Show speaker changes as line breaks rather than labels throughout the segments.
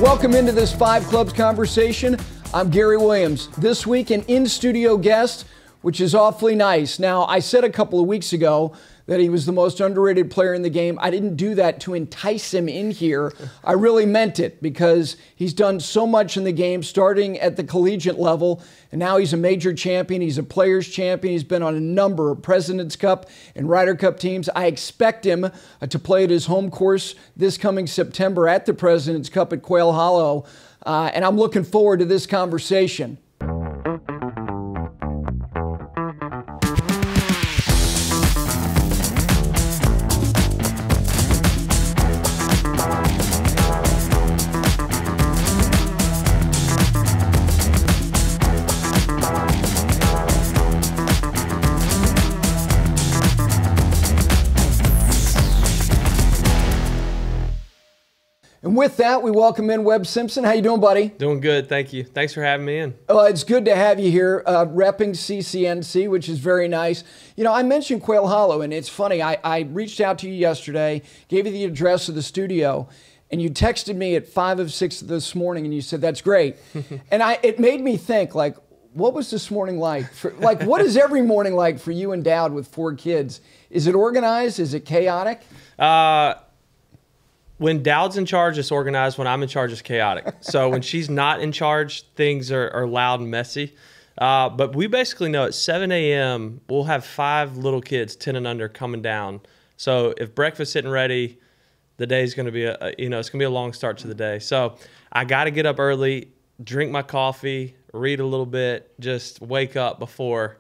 Welcome into this Five Clubs conversation. I'm Gary Williams. This week, an in-studio guest, which is awfully nice. Now, I said a couple of weeks ago that he was the most underrated player in the game. I didn't do that to entice him in here. I really meant it because he's done so much in the game, starting at the collegiate level, and now he's a major champion. He's a players champion. He's been on a number of President's Cup and Ryder Cup teams. I expect him to play at his home course this coming September at the President's Cup at Quail Hollow, and I'm looking forward to this conversation. And with that, we welcome in Webb Simpson. How you doing, buddy?
Doing good, thank you. Thanks for having me in.
It's good to have you here, repping CCNC, which is very nice. You know, I mentioned Quail Hollow, and it's funny. I reached out to you yesterday, gave you the address of the studio, and you texted me at 5 or 6 this morning, and you said, that's great. And it made me think, like, what was this morning like? What is every morning like for you and Dad with 4 kids? Is it organized? Is it chaotic?
When Dowd's in charge, it's organized. When I'm in charge, it's chaotic. So when she's not in charge, things are loud and messy. But we basically know at 7 a.m., we'll have 5 little kids, 10 and under, coming down. So if breakfast isn't ready, the day's going to be it's going to be a long start to the day. So I got to get up early, drink my coffee, read a little bit, just wake up before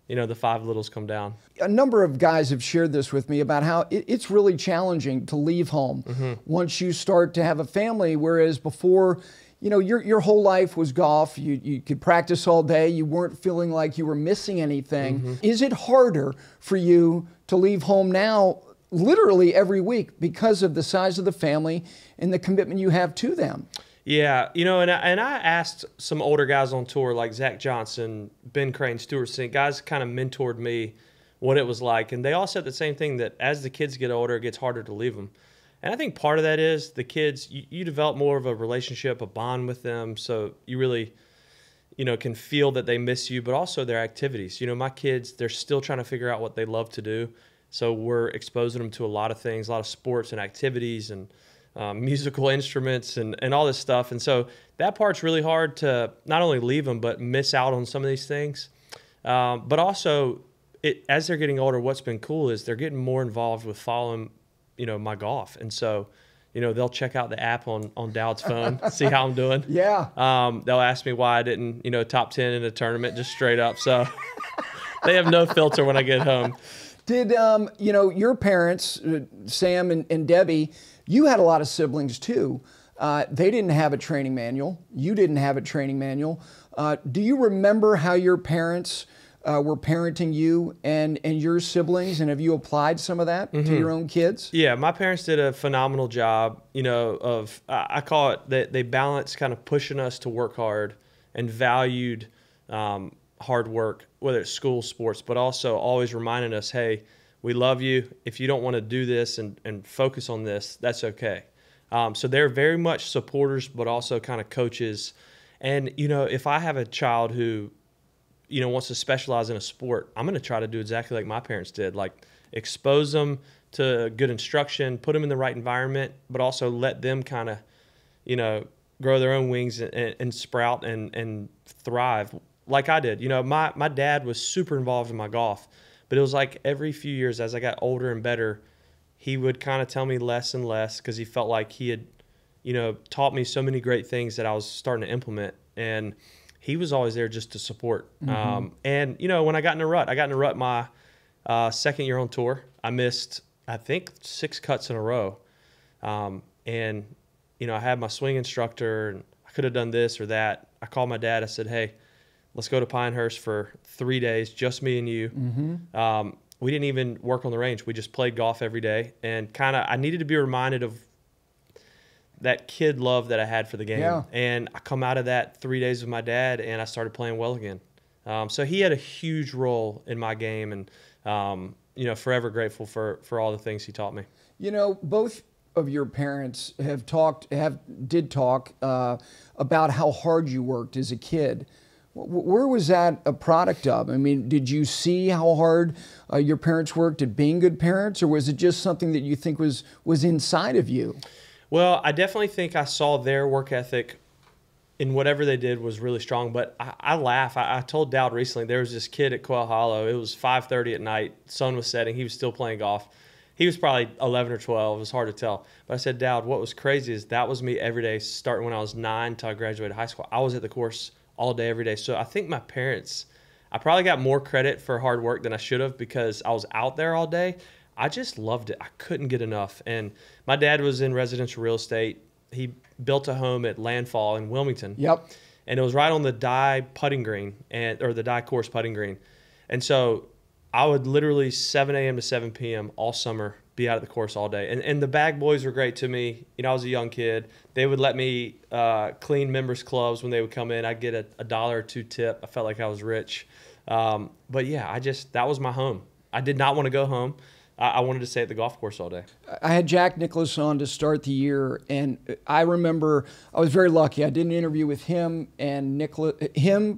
the 5 littles come down.
A number of guys have shared this with me about how it's really challenging to leave home once you start to have a family, whereas before, your whole life was golf. You could practice all day. You weren't feeling like you were missing anything. Is it harder for you to leave home now literally every week because of the size of the family and the commitment you have to them?
Yeah, and I asked some older guys on tour like Zach Johnson, Ben Crane, Stuart Sink, guys kind of mentored me what it was like. And they all said the same thing, that as the kids get older, it gets harder to leave them. And I think part of that is the kids, you develop more of a relationship, a bond with them. So you really, can feel that they miss you, but also their activities. My kids, they're still trying to figure out what they love to do. So we're exposing them to a lot of things, a lot of sports and activities and musical instruments and all this stuff. And so that part's really hard to not only leave them, but miss out on some of these things. But also, as they're getting older, what's been cool is they're getting more involved with following, my golf. And so, they'll check out the app on Dowd's phone, see how I'm doing.
Yeah.
They'll ask me why I didn't, top 10 in a tournament, just straight up. So they have no filter when I get home.
Did, your parents, Sam and Debbie, you had a lot of siblings too. They didn't have a training manual. You didn't have a training manual. Do you remember how your parents were parenting you and your siblings, and have you applied some of that to your own kids?
Yeah, my parents did a phenomenal job, of, I call it, that they balanced kind of pushing us to work hard and valued hard work, whether it's school, sports, but also always reminding us, hey, we love you. If you don't want to do this and focus on this, that's okay. So they're very much supporters, but also kind of coaches. And, if I have a child who, wants to specialize in a sport, I'm going to try to do exactly like my parents did, like expose them to good instruction, put them in the right environment, but also let them kind of, grow their own wings and sprout and thrive like I did. My dad was super involved in my golf. But it was like every few years as I got older and better, he would kind of tell me less and less because he felt like he had, taught me so many great things that I was starting to implement. And he was always there just to support. And, when I got in a rut, my second year on tour. I missed, I think, 6 cuts in a row. And, I had my swing instructor and I could have done this or that. I called my dad. I said, hey, let's go to Pinehurst for 3 days, just me and you. We didn't even work on the range. We just played golf every day. And I needed to be reminded of that kid love that I had for the game. Yeah. And I come out of that 3 days with my dad, and I started playing well again. So he had a huge role in my game, and forever grateful for all the things he taught me.
Both of your parents did talk about how hard you worked as a kid. Where was that a product of? I mean, did you see how hard your parents worked at being good parents, or was it just something that you think was inside of you?
Well, I definitely think I saw their work ethic in whatever they did was really strong. But I laugh. I told Dowd recently, there was this kid at Quail Hollow. It was 5:30 at night. Sun was setting. He was still playing golf. He was probably 11 or 12. It was hard to tell. But I said, Dowd, what was crazy is that was me every day, starting when I was 9 until I graduated high school. I was at the course all day, every day. So I think my parents, I probably got more credit for hard work than I should have because I was out there all day. I just loved it. I couldn't get enough. And my dad was in residential real estate. He built a home at Landfall in Wilmington.
Yep.
And it was right on the Dye putting green, or the Dye course putting green. And so I would literally 7 a.m. to 7 p.m. all summer be out at the course all day. And the bag boys were great to me. You know, I was a young kid. They would let me clean members' clubs when they would come in. I'd get a $1 or $2 tip. I felt like I was rich. But yeah, that was my home. I did not want to go home. I wanted to stay at the golf course all day.
I had Jack Nicklaus on to start the year, and I remember I was very lucky. I did an interview with him and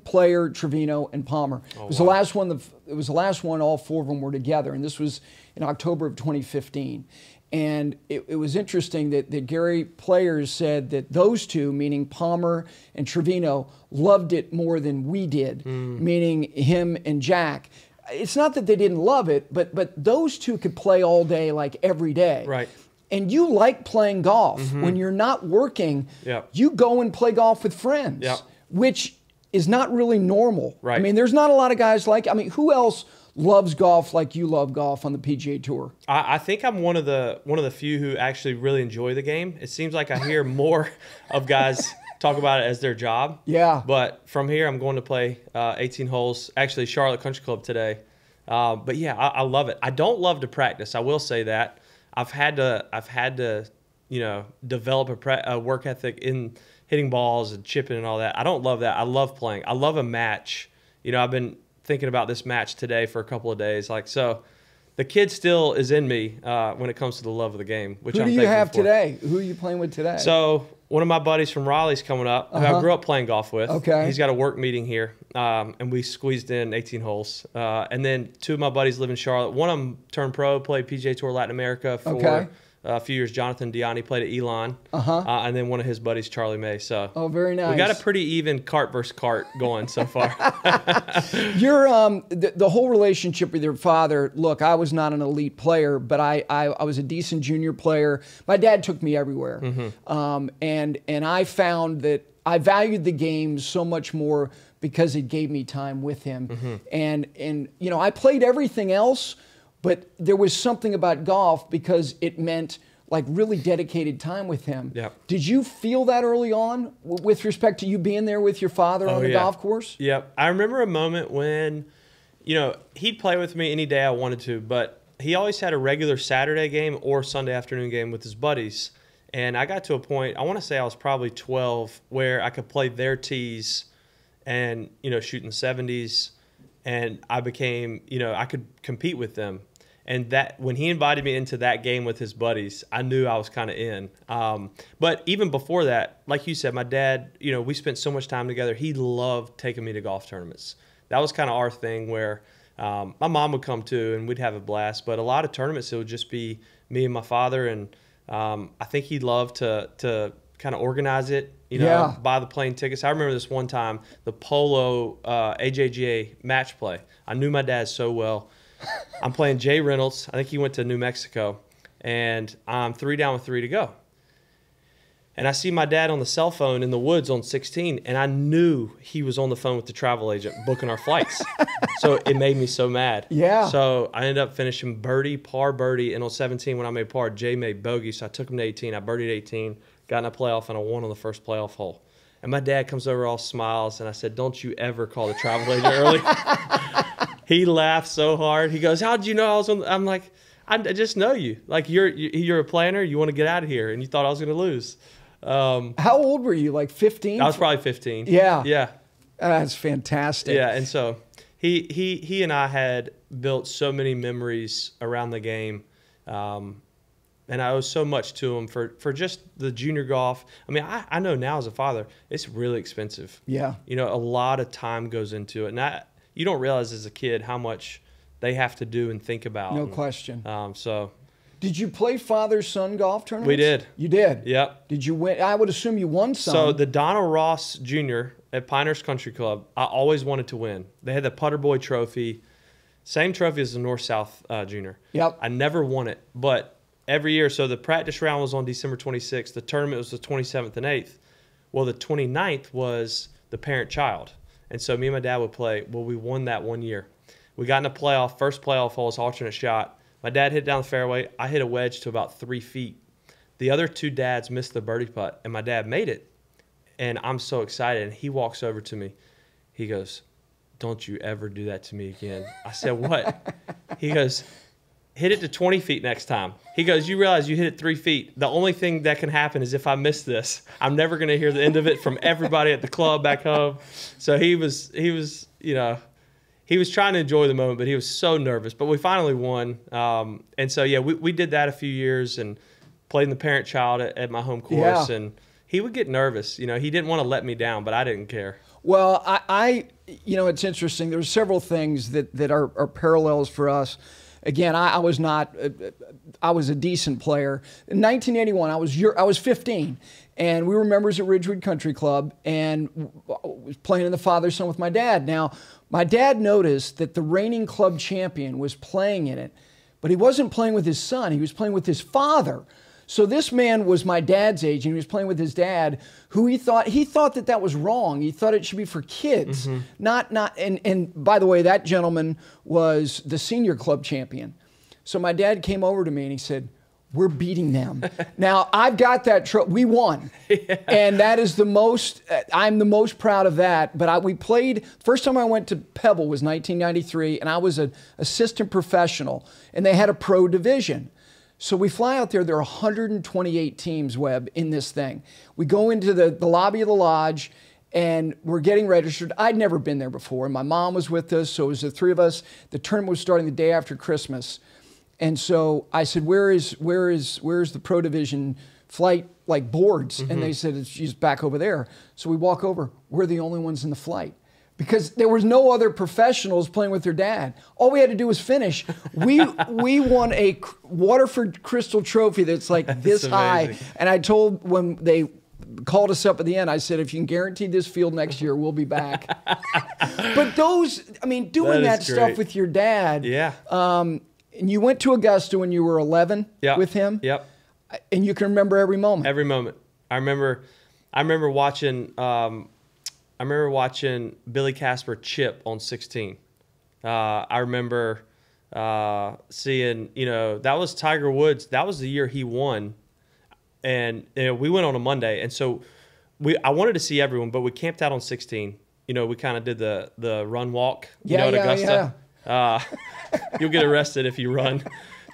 Player, Trevino, and Palmer. It was the last one. It was the last one. All four of them were together, and this was in October of 2015. And it was interesting that Gary Players said that those two, meaning Palmer and Trevino, loved it more than we did, meaning him and Jack. It's not that they didn't love it, but those two could play all day, like every day.
Right.
And you like playing golf. When you're not working, you go and play golf with friends, which is not really normal.
Right.
I mean, there's not a lot of guys like, I mean, who else loves golf like you love golf on the PGA Tour?
I think I'm one of the few who actually really enjoy the game. It seems like I hear more of guys talk about it as their job.
Yeah.
But from here, I'm going to play 18 holes. Actually, Charlotte Country Club today. But yeah, I love it. I don't love to practice. I will say that. I've had to, you know, develop a work ethic in hitting balls and chipping and all that. I don't love that. I love playing. I love a match. You know, I've been thinking about this match today for a couple of days. Like, so the kid still is in me when it comes to the love of the game. Which
Who do you have today? Who are you playing with today?
So one of my buddies from Raleigh's coming up, who I grew up playing golf with.
Okay.
He's got a work meeting here, and we squeezed in 18 holes. And then two of my buddies live in Charlotte. One of them turned pro, played PGA Tour Latin America for a few years. Jonathan Diani played at Elon. And then one of his buddies, Charlie May. So
very nice.
We got a pretty even cart versus cart going so far.
Your the whole relationship with your father. Look, I was not an elite player, but I was a decent junior player. My dad took me everywhere, and I found that I valued the game so much more because it gave me time with him. And you know, I played everything else, but there was something about golf because it meant like really dedicated time with him. Did you feel that early on with respect to you being there with your father on the golf course?
Yep. I remember a moment when, you know, he'd play with me any day I wanted to, but he always had a regular Saturday game or Sunday afternoon game with his buddies. And I got to a point, I want to say I was probably 12, where I could play their tees and, you know, shooting 70s. And I became, you know, I could compete with them. And that when he invited me into that game with his buddies, I knew I was kind of in. But even before that, like you said, my dad, you know, we spent so much time together. He loved taking me to golf tournaments. That was kind of our thing where my mom would come too, and we'd have a blast. But a lot of tournaments, it would just be me and my father. And I think he'd love to kind of organize it, you know, buy the plane tickets. I remember this one time, the Polo AJGA match play. I knew my dad so well. I'm playing Jay Reynolds. I think he went to New Mexico. And I'm 3 down with 3 to go. And I see my dad on the cell phone in the woods on 16, and I knew he was on the phone with the travel agent booking our flights. So it made me so mad.
Yeah.
So I ended up finishing birdie, par birdie, and on 17 when I made par, Jay made bogey, so I took him to 18. I birdied 18, got in a playoff, and I won on the first playoff hole. And my dad comes over all smiles, and I said, "Don't you ever call the travel agent early." He laughed so hard. He goes, "How'd you know I was on?" I'm like, "I just know you. Like you're a planner. You want to get out of here, and you thought I was going to lose."
How old were you? Like 15?
I was probably 15.
Yeah.
Yeah.
That's fantastic.
Yeah, and so he and I had built so many memories around the game. And I owe so much to him for just the junior golf. I mean, I know now as a father, it's really expensive.
Yeah.
You know, a lot of time goes into it. And you don't realize as a kid how much they have to do and think about.
No question.
So.
Did you play father-son golf tournaments?
We did.
You did?
Yep.
Did you win? I would assume you won some.
So the Donald Ross Jr. at Pinehurst Country Club, I always wanted to win. They had the Putter Boy Trophy, same trophy as the North-South Junior.
Yep.
I never won it, but every year, so the practice round was on December 26th. The tournament was the 27th and 8th. Well, the 29th was the parent-child. And so me and my dad would play. Well, we won that one year. We got in a playoff. First playoff hole was alternate shot. My dad hit down the fairway. I hit a wedge to about 3 feet. The other two dads missed the birdie putt, and my dad made it. And I'm so excited. And he walks over to me. He goes, "Don't you ever do that to me again." I said, "What?" He goes, "Hit it to 20 feet next time." He goes, "You realize you hit it 3 feet. The only thing that can happen is if I miss this. I'm never going to hear the end of it from everybody at the club back home." So he was, you know, he was trying to enjoy the moment, but he was so nervous. But we finally won. And so, yeah, we did that a few years and played in the parent-child at my home course.
Yeah.
And he would get nervous. You know, he didn't want to let me down, but I didn't care.
Well, you know, it's interesting. There's several things that are parallels for us. Again, I was not. I was a decent player. In 1981, I was 15, and we were members at Ridgewood Country Club, and was playing in the father-son with my dad. Now, my dad noticed that the reigning club champion was playing in it, but he wasn't playing with his son. He was playing with his father. So this man was my dad's age, and he was playing with his dad, who he thought that was wrong. He thought it should be for kids, not. And by the way, that gentleman was the senior club champion. So my dad came over to me and he said, "We're beating them." Now I've got that trophy. We won, and that is the most. I'm the most proud of that. But we played. First time I went to Pebble was 1993, and I was an assistant professional, and they had a pro division. So we fly out there. There are 128 teams, Webb, in this thing. We go into the lobby of the lodge, and we're getting registered. I'd never been there before, and my mom was with us, so it was the three of us. The tournament was starting the day after Christmas. And so I said, where is the pro division flight, like, boards? And they said, "She's back over there." So we walk over. We're the only ones in the flight, because there was no other professionals playing with their dad. All we had to do was finish. We won a Waterford Crystal Trophy that's like this high. And I told, when they called us up at the end, I said, "If you can guarantee this field next year, we'll be back." But those, I mean, doing that stuff with your dad. Yeah. And you went to Augusta when you were 11 with him. Yep. And you can remember every moment.
Every moment. I remember watching. I remember watching Billy Casper chip on 16. I remember seeing, you know, that was Tiger Woods. That was the year he won. And you know, we went on a Monday. And so I wanted to see everyone, but we camped out on 16. You know, we kind of did the run walk, you know, at Augusta. You'll get arrested if you run.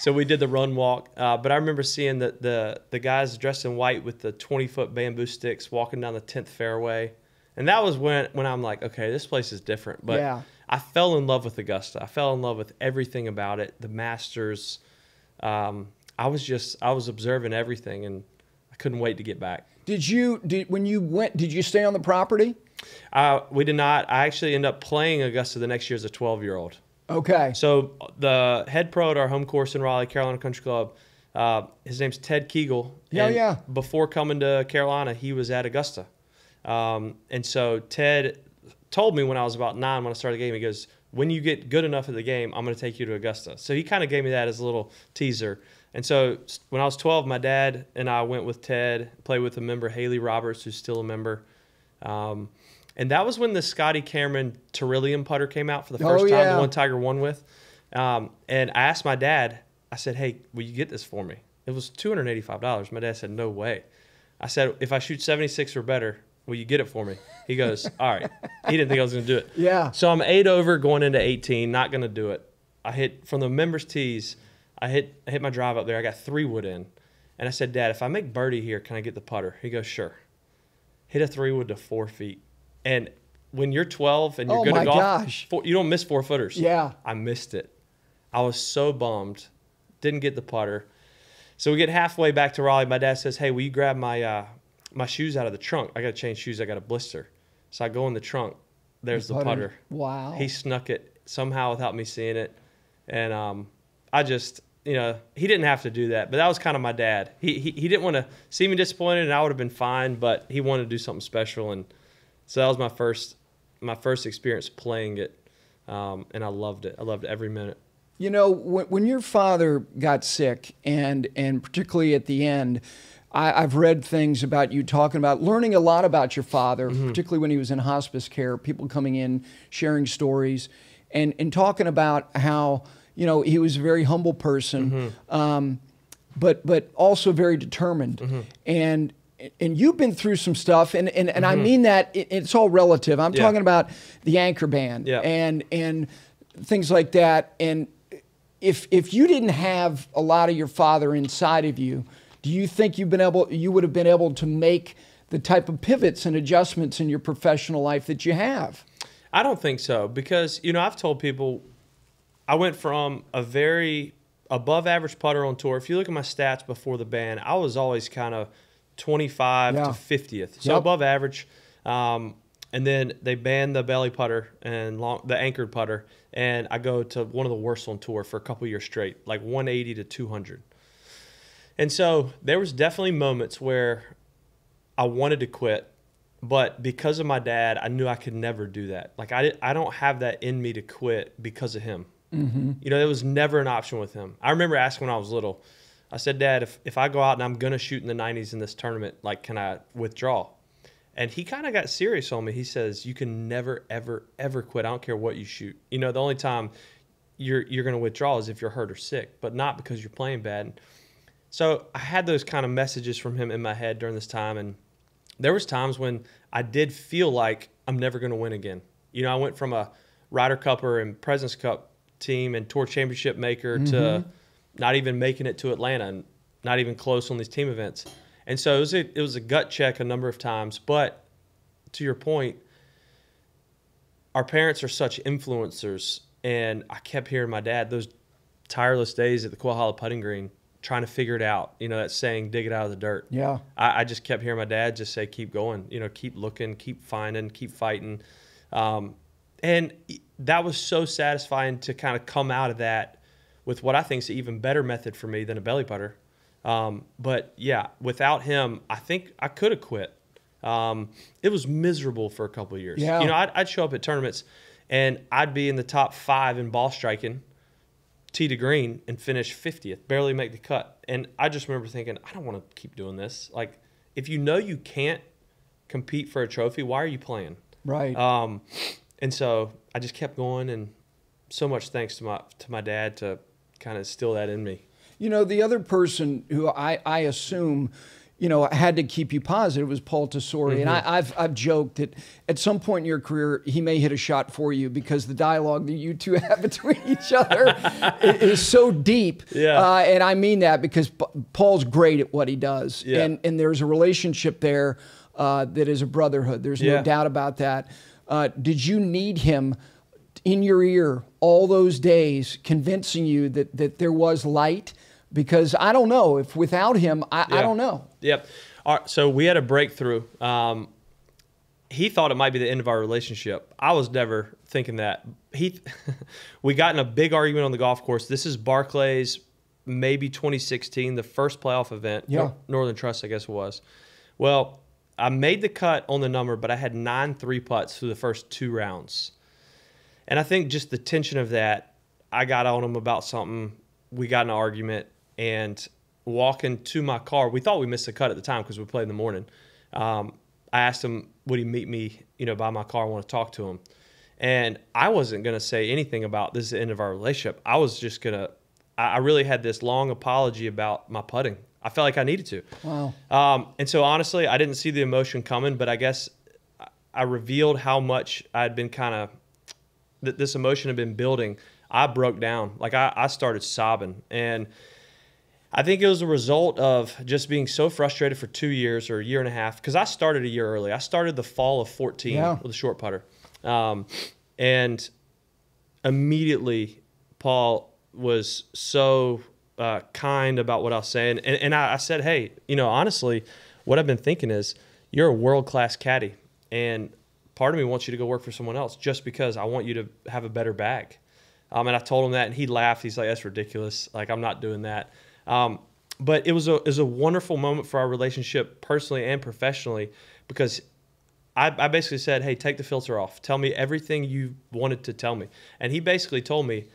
So we did the run walk. But I remember seeing the guys dressed in white with the 20-foot bamboo sticks walking down the 10th fairway. And that was when I'm like, okay, this place is different. But I fell in love with Augusta. I fell in love with everything about it. The Masters. I was observing everything, and I couldn't wait to get back.
When you went, did you stay on the property?
We did not. I actually ended up playing Augusta the next year as a 12-year-old.
Okay.
So the head pro at our home course in Raleigh, Carolina Country Club, his name's Ted Kegel. Before coming to Carolina, he was at Augusta. And so Ted told me when I was about 9, when I started the game, he goes, "When you get good enough at the game, I'm going to take you to Augusta." So he kind of gave me that as a little teaser. And so when I was 12, my dad and I went with Ted, played with a member, Haley Roberts, who's still a member. And that was when the Scotty Cameron Terillium putter came out for the first time, the one Tiger won with. And I asked my dad, I said, "Hey, will you get this for me?" It was $285. My dad said, "No way." I said, "If I shoot 76 or better, will you get it for me?" He goes, "All right." He didn't think I was going to do it.
Yeah.
So I'm 8 over going into 18, not going to do it. I hit from the members' tees. I hit my drive up there. I got 3-wood in. And I said, "Dad, if I make birdie here, can I get the putter?" He goes, "Sure." Hit a 3-wood to 4 feet. And when you're 12 and you're good at golf, you don't miss 4-footers.
Yeah.
I missed it. I was so bummed. Didn't get the putter. So we get halfway back to Raleigh. My dad says, "Hey, will you grab my my shoes out of the trunk? I got to change shoes. I got a blister." So I go in the trunk. There's the putter.
Wow.
He snuck it somehow without me seeing it. And I just, he didn't have to do that. But that was kind of my dad. He didn't want to see me disappointed, and I would have been fine, but he wanted to do something special. And so that was my first experience playing it, and I loved it. I loved every minute.
When your father got sick, and particularly at the end, I've read things about you talking about learning a lot about your father, particularly when he was in hospice care, people coming in, sharing stories, and talking about how, he was a very humble person, but also very determined. And you've been through some stuff, and I mean that it's all relative. I'm talking about the anchor band and things like that. And if you didn't have a lot of your father inside of you, do you think you would have been able to make the type of pivots and adjustments in your professional life that you have?
I don't think so, because, I've told people I went from a very above average putter on tour. If you look at my stats before the ban, I was always kind of 25 to 50th, so above average. And then they banned the belly putter and the anchored putter, and I go to one of the worst on tour for a couple years straight, like 180 to 200. And so there was definitely moments where I wanted to quit, but because of my dad, I knew I could never do that. Like I don't have that in me to quit because of him. There was never an option with him. I remember asking when I was little, I said, "Dad, if I go out and I'm going to shoot in the 90s in this tournament, like, can I withdraw?" And he kind of got serious on me. He says, "You can never, ever, ever quit. I don't care what you shoot. The only time you're going to withdraw is if you're hurt or sick, but not because you're playing bad." So I had those kind of messages from him in my head during this time, and there was times when I did feel like I'm never going to win again. I went from a Ryder Cupper and President's Cup team and Tour Championship maker to not even making it to Atlanta and not even close on these team events. And so it was a gut check a number of times. But to your point, our parents are such influencers, and I kept hearing my dad, those tireless days at the Quail Hollow putting green, trying to figure it out. That saying, dig it out of the dirt. Yeah. I just kept hearing my dad just say, keep going, keep looking, keep finding, keep fighting. And that was so satisfying to kind of come out of that with what I think is an even better method for me than a belly putter. But yeah, without him, I think I could have quit. It was miserable for a couple of years. Yeah. I'd show up at tournaments and I'd be in the top 5 in ball striking, tee to green, and finish 50th, barely make the cut. And I just remember thinking, I don't want to keep doing this. Like, if you know you can't compete for a trophy, why are you playing? Right. And so I just kept going, and so much thanks to my dad to kind of instill that in me.
The other person who I assume, had to keep you positive was Paul Tesori. And I've joked that at some point in your career, he may hit a shot for you because the dialogue that you two have between each other is so deep. Yeah. And I mean that because Paul's great at what he does. Yeah. And there's a relationship there that is a brotherhood. There's no doubt about that. Did you need him in your ear all those days convincing you that there was light? Because I don't know. If without him, I don't know. Yep.
All right, so we had a breakthrough. He thought it might be the end of our relationship. I was never thinking that. We got in a big argument on the golf course. This is Barclays, maybe 2016, the first playoff event. Yeah. Northern Trust, I guess it was. Well, I made the cut on the number, but I had 9 3-putts through the first 2 rounds. And I think just the tension of that, I got on him about something. We got in an argument, and walking to my car, we thought we missed the cut at the time because we played in the morning. I asked him, would he meet me, by my car? I want to talk to him. And I wasn't going to say anything about this is the end of our relationship. I was just going to, I really had this long apology about my putting. I felt like I needed to. Wow. And so honestly, I didn't see the emotion coming, but I guess I revealed how much I'd been kind of, that this emotion had been building. I broke down. Like I started sobbing. And I think it was a result of just being so frustrated for 2 years or a year and a half, because I started a year early. I started the fall of 14 with a short putter. And immediately Paul was so kind about what I was saying. And I said, hey, honestly, what I've been thinking is you're a world-class caddy, and part of me wants you to go work for someone else just because I want you to have a better bag. And I told him that, and he laughed. He's like, that's ridiculous. Like, I'm not doing that. But it was a wonderful moment for our relationship personally and professionally, because I basically said, hey, take the filter off. Tell me everything you wanted to tell me. And he basically told me,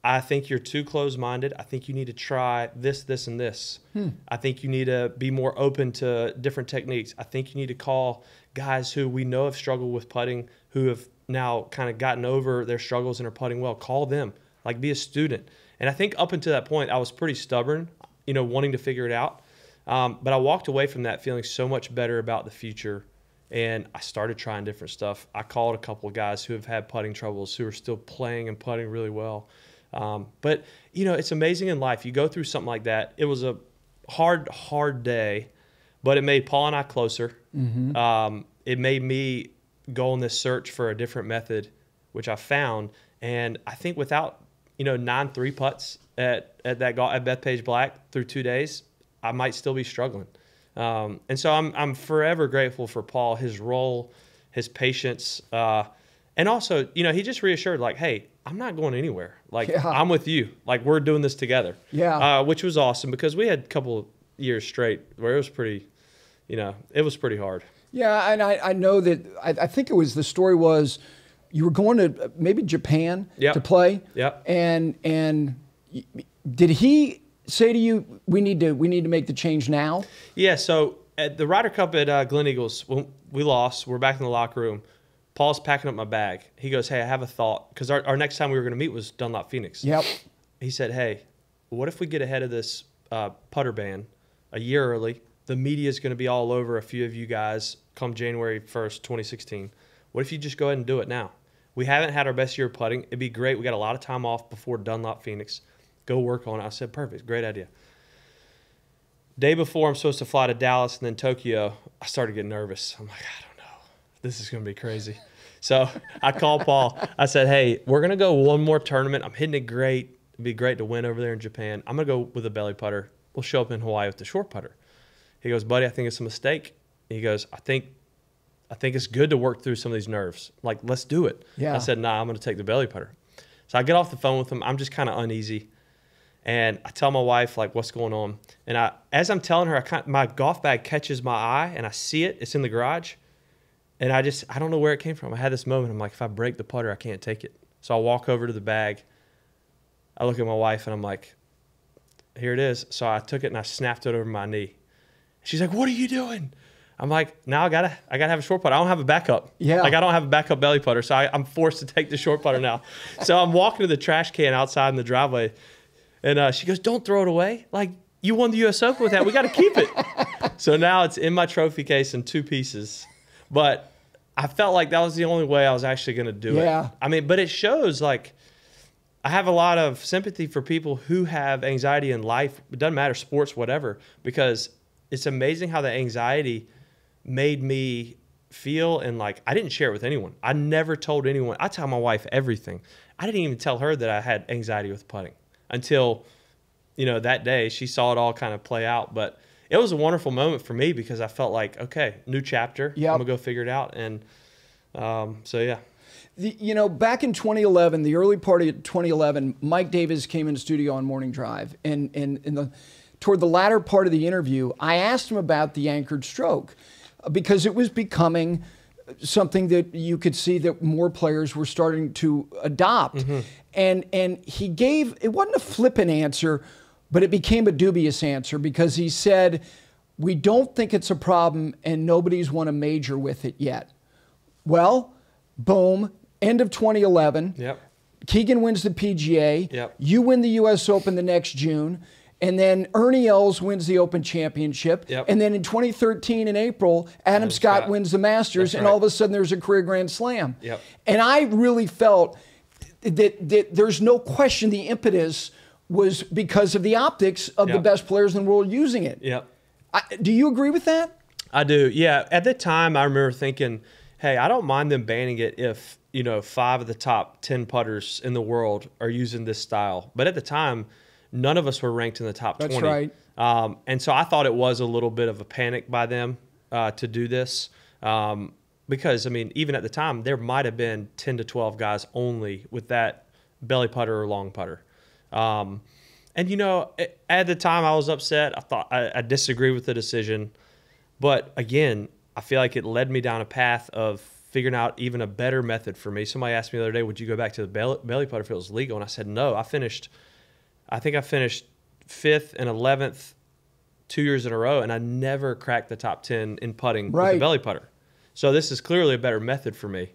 I think you're too closed-minded. I think you need to try this, this, and this. I think you need to be more open to different techniques. I think you need to call guys who we know have struggled with putting, who have now kind of gotten over their struggles and are putting well. Call them. Like, be a student. And I think up until that point, I was pretty stubborn, wanting to figure it out. But I walked away from that feeling so much better about the future. And I started trying different stuff. I called a couple of guys who have had putting troubles, who are still playing and putting really well. But, it's amazing in life. You go through something like that. It was a hard day, but it made Paul and I closer. It made me go on this search for a different method, which I found. And I think without, 9 3-putts at Bethpage Black through 2 days, I might still be struggling. And so I'm forever grateful for Paul, his role, his patience, and also, he just reassured, like, hey, I'm not going anywhere. Like, I'm with you. Like, we're doing this together. Which was awesome, because we had a couple of years straight where it was pretty, it was pretty hard.
Yeah, and I know that I think the story was you were going to maybe Japan to play. And did he say to you, we need to make the change now? Yeah,
so at the Ryder Cup at Glen Eagles, when we lost, we're back in the locker room. Paul's packing up my bag. He goes, hey, I have a thought, because our next time we were going to meet was Dunlop Phoenix. He said, hey, what if we get ahead of this putter ban a year early? The media is going to be all over a few of you guys come January 1st, 2016. What if you just go ahead and do it now? We haven't had our best year putting. It'd be great. We got a lot of time off before Dunlop Phoenix. Go work on it. I said, perfect. Great idea. Day before I'm supposed to fly to Dallas and then Tokyo, I started getting nervous. I'm like, I don't know. This is going to be crazy. So I called Paul. I said, hey, we're going to go one more tournament. I'm hitting it great. It'd be great to win over there in Japan. I'm going to go with a belly putter. We'll show up in Hawaii with the short putter. He goes, buddy, I think it's a mistake. He goes, I think it's good to work through some of these nerves. Like, let's do it. I said, nah, I'm going to take the belly putter. So I get off the phone with him. I'm just kind of uneasy. And I tell my wife, like, what's going on? And as I'm telling her, my golf bag catches my eye, and I see it. It's in the garage. And I don't know where it came from. I had this moment. I'm like, if I break the putter, I can't take it. So I walk over to the bag. I look at my wife, and I'm like, here it is. So I took it, and I snapped it over my knee. She's like, what are you doing? I'm like, now I gotta have a short putter. I don't have a backup. Like, I don't have a backup belly putter, so I'm forced to take the short putter now. So I'm walking to the trash can outside in the driveway, and she goes, don't throw it away. Like, you won the U.S. Open with that. We got to keep it. So now it's in my trophy case in 2 pieces. But I felt like that was the only way I was actually going to do it. I mean, but it shows, like, I have a lot of sympathy for people who have anxiety in life. It doesn't matter, sports, whatever, because it's amazing how the anxiety made me feel. And, like, I didn't share it with anyone. I never told anyone. I tell my wife everything. I didn't even tell her that I had anxiety with putting until, that day. She saw it all kind of play out. But it was a wonderful moment for me, because I felt like, okay, new chapter. I'm going to go figure it out. And so, yeah.
Back in 2011, the early part of 2011, Mike Davis came in the studio on Morning Drive. And toward the latter part of the interview, I asked him about the anchored stroke, because it was becoming something that you could see that more players were starting to adopt. And he gave, it wasn't a flippant answer, but it became a dubious answer, because he said, we don't think it's a problem and nobody's won a major with it yet. Well, boom, end of 2011. Keegan wins the PGA. You win the U.S. Open the next June. And then Ernie Els wins the Open Championship. And then in 2013 in April, Adam Scott wins the Masters. And all of a sudden there's a career Grand Slam. And I really felt that there's no question the impetus was because of the optics of the best players in the world using it. Do you agree with that?
I do, yeah. At the time, I remember thinking, hey, I don't mind them banning it if, 5 of the top 10 putters in the world are using this style. But at the time, none of us were ranked in the top 20.
That's right.
And so I thought it was a little bit of a panic by them to do this. Because, I mean, even at the time, there might have been 10 to 12 guys only with that belly putter or long putter. And, you know, at the time I was upset. I thought I disagreed with the decision. But, again, I feel like it led me down a path of figuring out even a better method for me. Somebody asked me the other day, would you go back to the belly putter if it was legal? And I said, no. I think I finished 5th and 11th 2 years in a row, and I never cracked the top 10 in putting with the belly putter. So this is clearly a better method for me.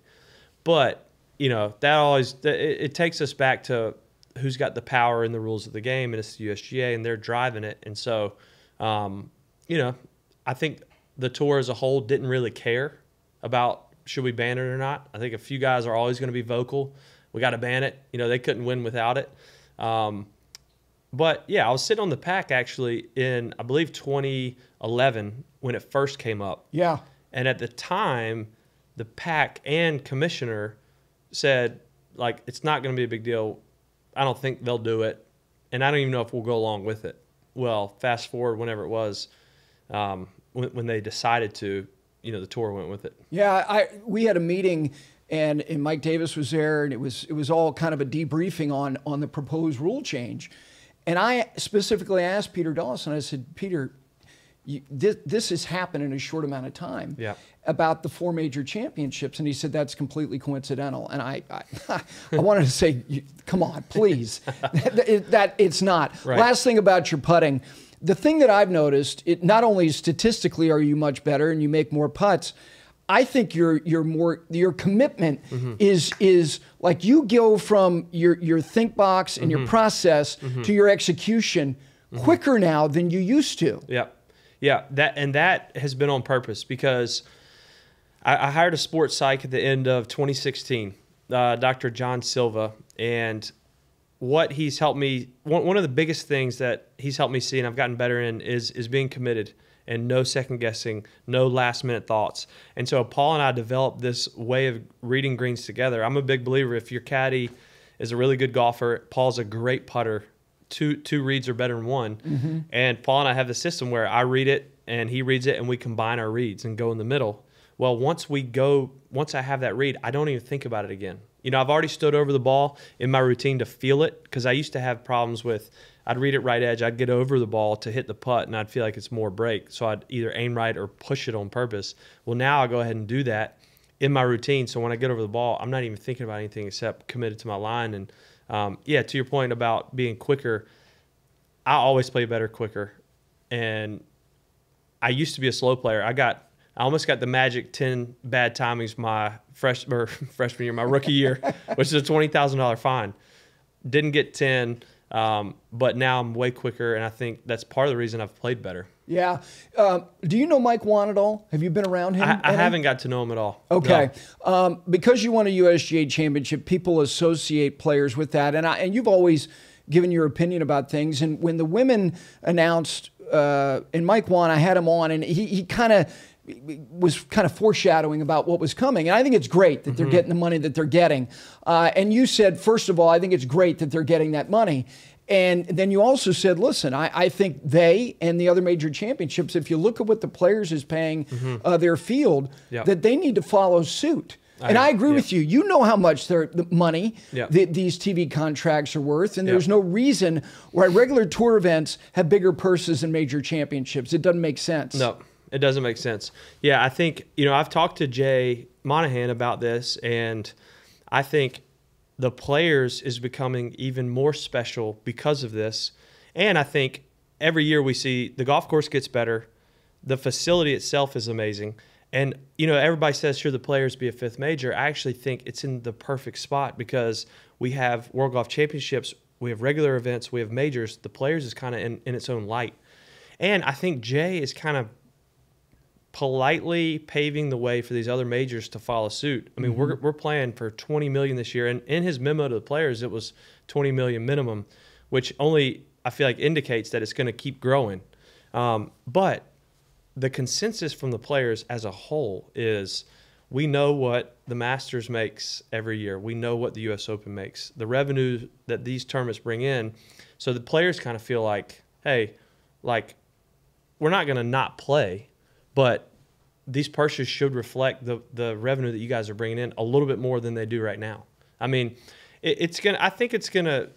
But, you know, that always it takes us back to who's got the power in the rules of the game, and it's the USGA, and they're driving it. And so, you know, I think the tour as a whole didn't really care about should we ban it or not. I think a few guys are always going to be vocal. We got to ban it. You know, they couldn't win without it. But, yeah, I was sitting on the pack actually in, I believe, 2011 when it first came up.
Yeah.
And at the time, the pack and commissioner said, like, it's not going to be a big deal. I don't think they'll do it. And I don't even know if we'll go along with it. Well, fast forward whenever it was, when they decided to, you know, the tour went with it.
Yeah, we had a meeting, and Mike Davis was there, and it was all kind of a debriefing on the proposed rule change. And I specifically asked Peter Dawson, I said, Peter, this has happened in a short amount of time about the 4 major championships. And he said, that's completely coincidental. And I wanted to say, come on, please. that it's not.
Right.
Last thing about your putting. The thing that I've noticed, not only statistically are you much better and you make more putts, I think your commitment is like you go from your think box and your process to your execution quicker now than you used to.
Yeah, that has been on purpose because I hired a sports psych at the end of 2016, Dr. John Silva, and what he's helped me, one of the biggest things that he's helped me see and I've gotten better in is being committed and no second guessing, no last minute thoughts. And so Paul and I developed this way of reading greens together. I'm a big believer if your caddy is a really good golfer, Paul's a great putter. Two reads are better than one. And Paul and I have the system where I read it and he reads it and we combine our reads and go in the middle. Well, once I have that read, I don't even think about it again. You know, I've already stood over the ball in my routine to feel it because I used to have problems with, I'd read it right edge, I'd get over the ball to hit the putt and I'd feel like it's more break. So I'd either aim right or push it on purpose. Well, now I go ahead and do that in my routine. So when I get over the ball, I'm not even thinking about anything except committed to my line. And yeah, to your point about being quicker, I always play better quicker. And I used to be a slow player. I almost got the magic 10 bad timings my freshman year, my rookie year, which is a $20,000 fine. Didn't get 10, but now I'm way quicker, and I think that's part of the reason I've played better.
Yeah. Do you know Mike Wan at all? Have you been around him?
I haven't got to know him at all.
Okay.
No.
Because you won a USGA championship, people associate players with that, and you've always given your opinion about things. And when the women announced, and Mike Wan, I had him on, and he was kind of foreshadowing about what was coming. And I think it's great that they're getting the money that they're getting. And you said, first of all, I think it's great that they're getting that money. And then you also said, listen, I think they and the other major championships, if you look at what the players is paying their field, that they need to follow suit. And I agree with you. You know how much the money these TV contracts are worth, and there's no reason why regular tour events have bigger purses than major championships. It doesn't make sense.
No, it doesn't make sense. Yeah, I think, you know, I've talked to Jay Monahan about this, and I think the players is becoming even more special because of this. And I think every year we see the golf course gets better. The facility itself is amazing. And, you know, everybody says, sure, the players be a 5th major. I actually think it's in the perfect spot because we have World Golf Championships, we have regular events, we have majors. The players is kind of in its own light. And I think Jay is kind of politely paving the way for these other majors to follow suit. I mean, we're playing for $20 million this year, and in his memo to the players, it was $20 million minimum, which only I feel like indicates that it's going to keep growing. But the consensus from the players as a whole is we know what the Masters makes every year. We know what the U.S. Open makes. The revenue that these tournaments bring in. So the players kind of feel like, hey, like, we're not going to not play, but these purses should reflect the revenue that you guys are bringing in a little bit more than they do right now. I mean, I think it's going to,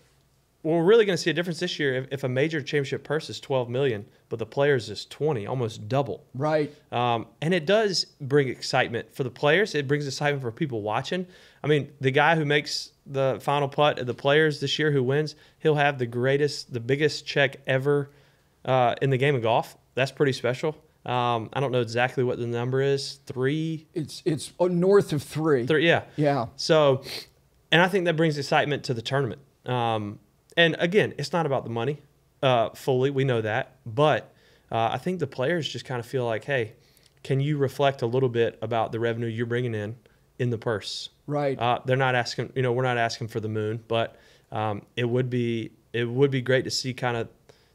well, we're really going to see a difference this year if a major championship purse is $12 million, but the players is 20, almost double.
Right.
And it does bring excitement for the players. It brings excitement for people watching. I mean, the guy who makes the final putt at the players this year who wins, he'll have the biggest check ever in the game of golf. That's pretty special. I don't know exactly what the number is. 3?
It's north of 3.
3, yeah.
Yeah.
So, and I think that brings excitement to the tournament. And again, it's not about the money fully. We know that. But I think the players just kind of feel like, hey, can you reflect a little bit about the revenue you're bringing in the purse?
Right.
They're not asking, we're not asking for the moon, but it would be great to see kind of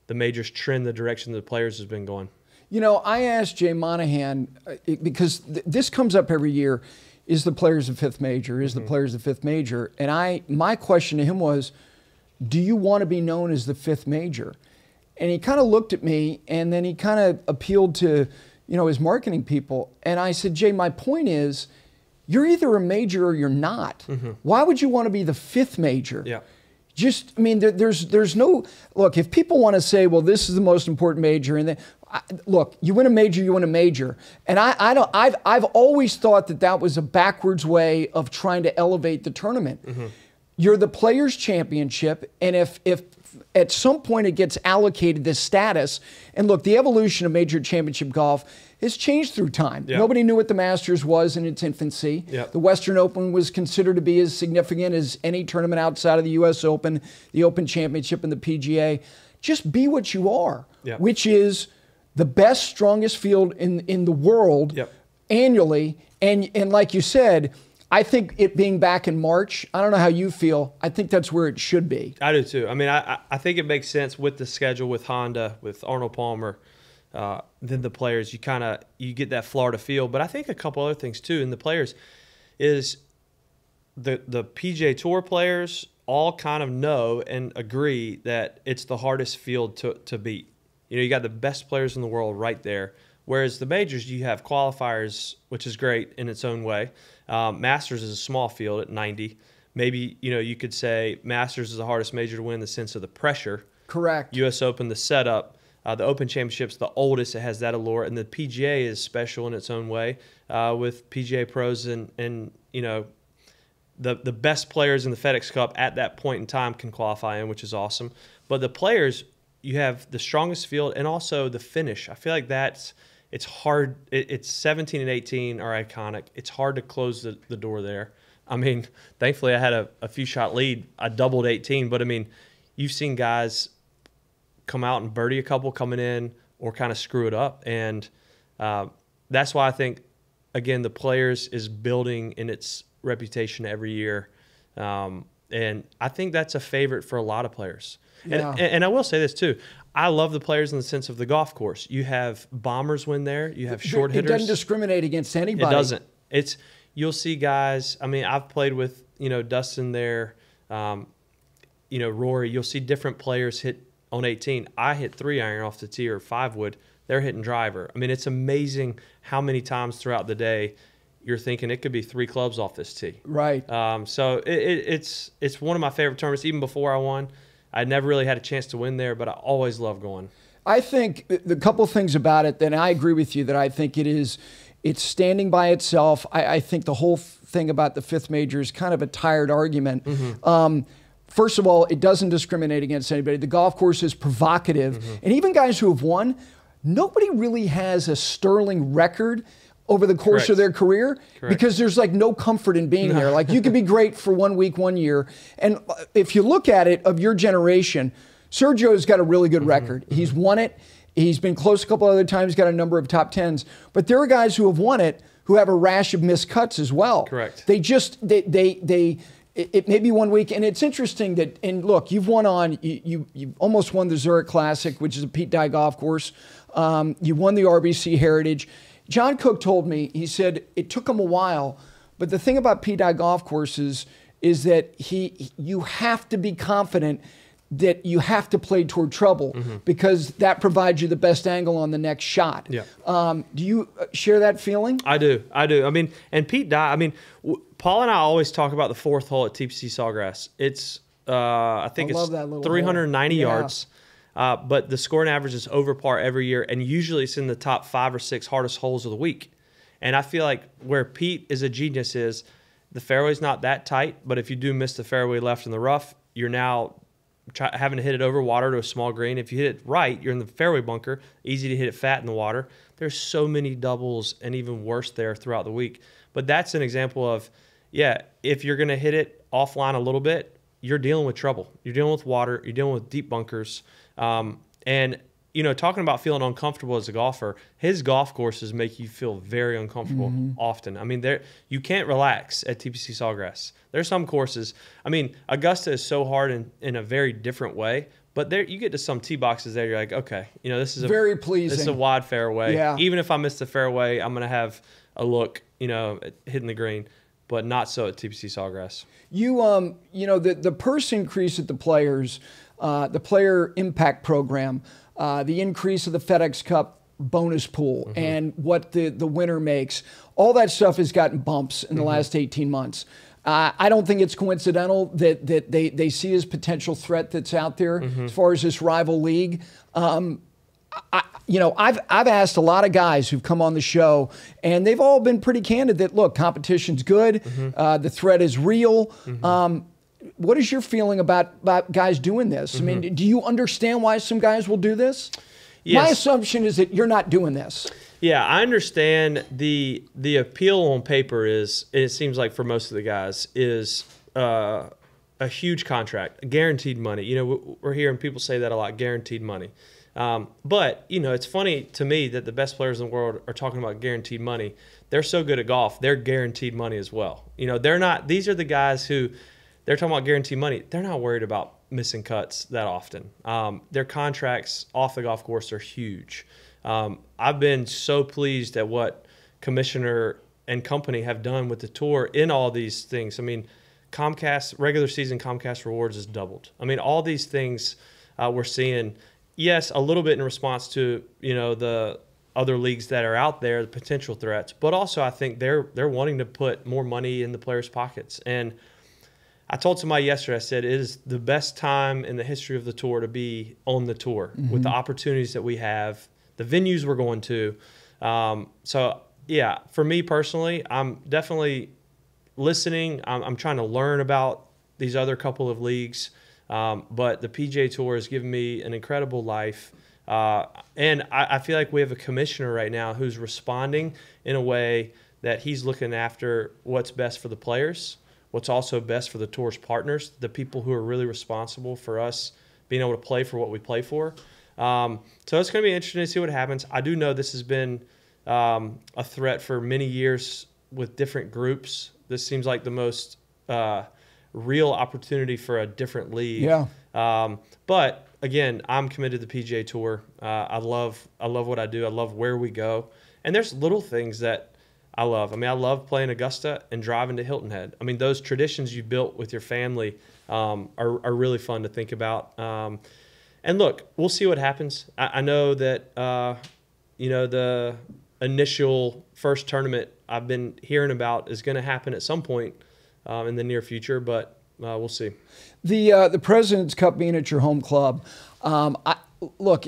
the majors trend the direction the players has been going.
I asked Jay Monahan, because this comes up every year, is the players the fifth major? Is the players the fifth major? And my question to him was, do you want to be known as the fifth major? And he kind of looked at me, and then he kind of appealed to, his marketing people. And I said, Jay, my point is, you're either a major or you're not. Mm-hmm. Why would you want to be the fifth major? Yeah. There's no, look, if people want to say, well, this is the most important major, and then, look, you win a major, you win a major. And I've always thought that was a backwards way of trying to elevate the tournament. Mm-hmm. You're the Players' Championship, and if at some point it gets allocated this status, and look, the evolution of major championship golf has changed through time. Yep. Nobody knew what the Masters was in its infancy. Yep. The Western Open was considered to be as significant as any tournament outside of the U.S. Open, the Open Championship, and the PGA. Just be what you are, yep. which is the best, strongest field in the world yep. annually. And like you said, I think it being back in March, I don't know how you feel, I think that's where it should be.
I do too. I mean, I think it makes sense with the schedule, with Honda, with Arnold Palmer, then the players, you get that Florida feel. But I think a couple other things too in the players is the PGA Tour players all kind of know and agree that it's the hardest field to beat. You got the best players in the world right there. Whereas the majors, you have qualifiers, which is great in its own way. Masters is a small field at 90. Maybe, you could say Masters is the hardest major to win in the sense of the pressure.
Correct.
U.S. Open, the setup. The Open Championship's the oldest. It has that allure. And the PGA is special in its own way with PGA pros and the best players in the FedEx Cup at that point in time can qualify in, which is awesome. But the players, you have the strongest field and also the finish. I feel like it's hard. It's 17 and 18 are iconic. It's hard to close the door there. I mean, thankfully I had a few shot lead. I doubled 18, but I mean, you've seen guys come out and birdie a couple coming in or kind of screw it up. And that's why I think, again, the players is building in its reputation every year. And I think that's a favorite for a lot of players. Yeah. And I will say this too. I love the players in the sense of the golf course. You have bombers win there. You have short hitters.
It doesn't discriminate against anybody.
It doesn't. You'll see guys. I mean, I've played with Dustin there. Rory. You'll see different players hit on 18. I hit 3-iron off the tee or 5-wood. They're hitting driver. I mean, it's amazing how many times throughout the day you're thinking it could be 3 clubs off this tee.
Right.
So it's one of my favorite tournaments. Even before I won, I never really had a chance to win there, but I always love going.
I think the couple things about it, then I agree with you that I think it's standing by itself. I think the whole thing about the fifth major is kind of a tired argument. Mm-hmm. First of all, it doesn't discriminate against anybody. The golf course is provocative. Mm-hmm. And even guys who have won, nobody really has a sterling record over the course
Correct.
Of their career.
Correct.
Because there's like no comfort in being there. Like you can be great for 1 week, 1 year. And if you look at it of your generation, Sergio's got a really good record. Mm-hmm. He's won it. He's been close a couple other times, got a number of top 10s. But there are guys who have won it who have a rash of missed cuts as well.
Correct.
It may be 1 week, and it's interesting that, and look, you've won on, you almost won the Zurich Classic, which is a Pete Dye golf course. You won the RBC Heritage. John Cook told me, he said it took him a while, but the thing about P-Dye golf courses is that you have to be confident that you have to play toward trouble because that provides you the best angle on the next shot.
Yeah.
Do you share that feeling?
I do. I mean, and Pete Dye, I mean, Paul and I always talk about the fourth hole at TPC Sawgrass. It's, I think it's 390 yards, but the scoring average is over par every year, and usually it's in the top 5 or 6 hardest holes of the week. And I feel like where Pete is a genius is the fairway's not that tight, but if you do miss the fairway left in the rough, you're now having to hit it over water to a small green. If you hit it right, you're in the fairway bunker, easy to hit it fat in the water. There's so many doubles and even worse there throughout the week. But that's an example of, yeah, if you're going to hit it offline a little bit, you're dealing with trouble. You're dealing with water. You're dealing with deep bunkers. And, you know, talking about feeling uncomfortable as a golfer, his golf courses make you feel very uncomfortable often. I mean, you can't relax at TPC Sawgrass. There's some courses. I mean, Augusta is so hard in a very different way. But there, you get to some tee boxes there, you're like, okay, you know, this is
very pleasing.
This is a wide fairway.
Yeah.
Even if I miss the fairway, I'm going to have a look, you know, at hitting the green. But not so at TPC Sawgrass.
You know, the purse increase at the players, the player impact program, the increase of the FedEx Cup bonus pool, and what the winner makes, all that stuff has gotten bumps in the last 18 months. I don't think it's coincidental that they see as potential threat that's out there as far as this rival league. You know, I've asked a lot of guys who've come on the show, and they've all been pretty candid that, look, competition's good, the threat is real. What is your feeling about guys doing this? I mean, do you understand why some guys will do this? Yes. My assumption is that you're not doing this.
Yeah, I understand the appeal on paper is, it seems like for most of the guys, is a huge contract, guaranteed money. You know, we're hearing people say that a lot, guaranteed money. But, you know, it's funny to me that the best players in the world are talking about guaranteed money. They're so good at golf, they're guaranteed money as well. You know, they're not, these are the guys who, they're talking about guaranteed money. They're not worried about missing cuts that often. Their contracts off the golf course are huge. I've been so pleased at what Commissioner and company have done with the tour in all these things. I mean, Comcast, regular season Comcast rewards is doubled. I mean, all these things we're seeing, yes, a little bit in response to, you know, the other leagues that are out there, the potential threats, but also I think they're wanting to put more money in the players' pockets. And I told somebody yesterday, I said, it is the best time in the history of the tour to be on the tour with the opportunities that we have, the venues we're going to. So, yeah, for me personally, I'm definitely listening. I'm trying to learn about these other couple of leagues. But the PGA Tour has given me an incredible life. And I feel like we have a commissioner right now who's responding in a way that he's looking after what's best for the players, what's also best for the tour's partners, the people who are really responsible for us being able to play for what we play for. So it's going to be interesting to see what happens. I do know this has been a threat for many years with different groups. This seems like the most real opportunity for a different league.
Yeah.
But again, I'm committed to the PGA Tour. I love what I do. I love where we go. And there's little things that I love. I mean, I love playing Augusta and driving to Hilton Head. I mean, those traditions you built with your family are really fun to think about. And look, we'll see what happens. I know that, you know, the initial first tournament I've been hearing about is going to happen at some point in the near future, but we'll see.
The President's Cup being at your home club, look,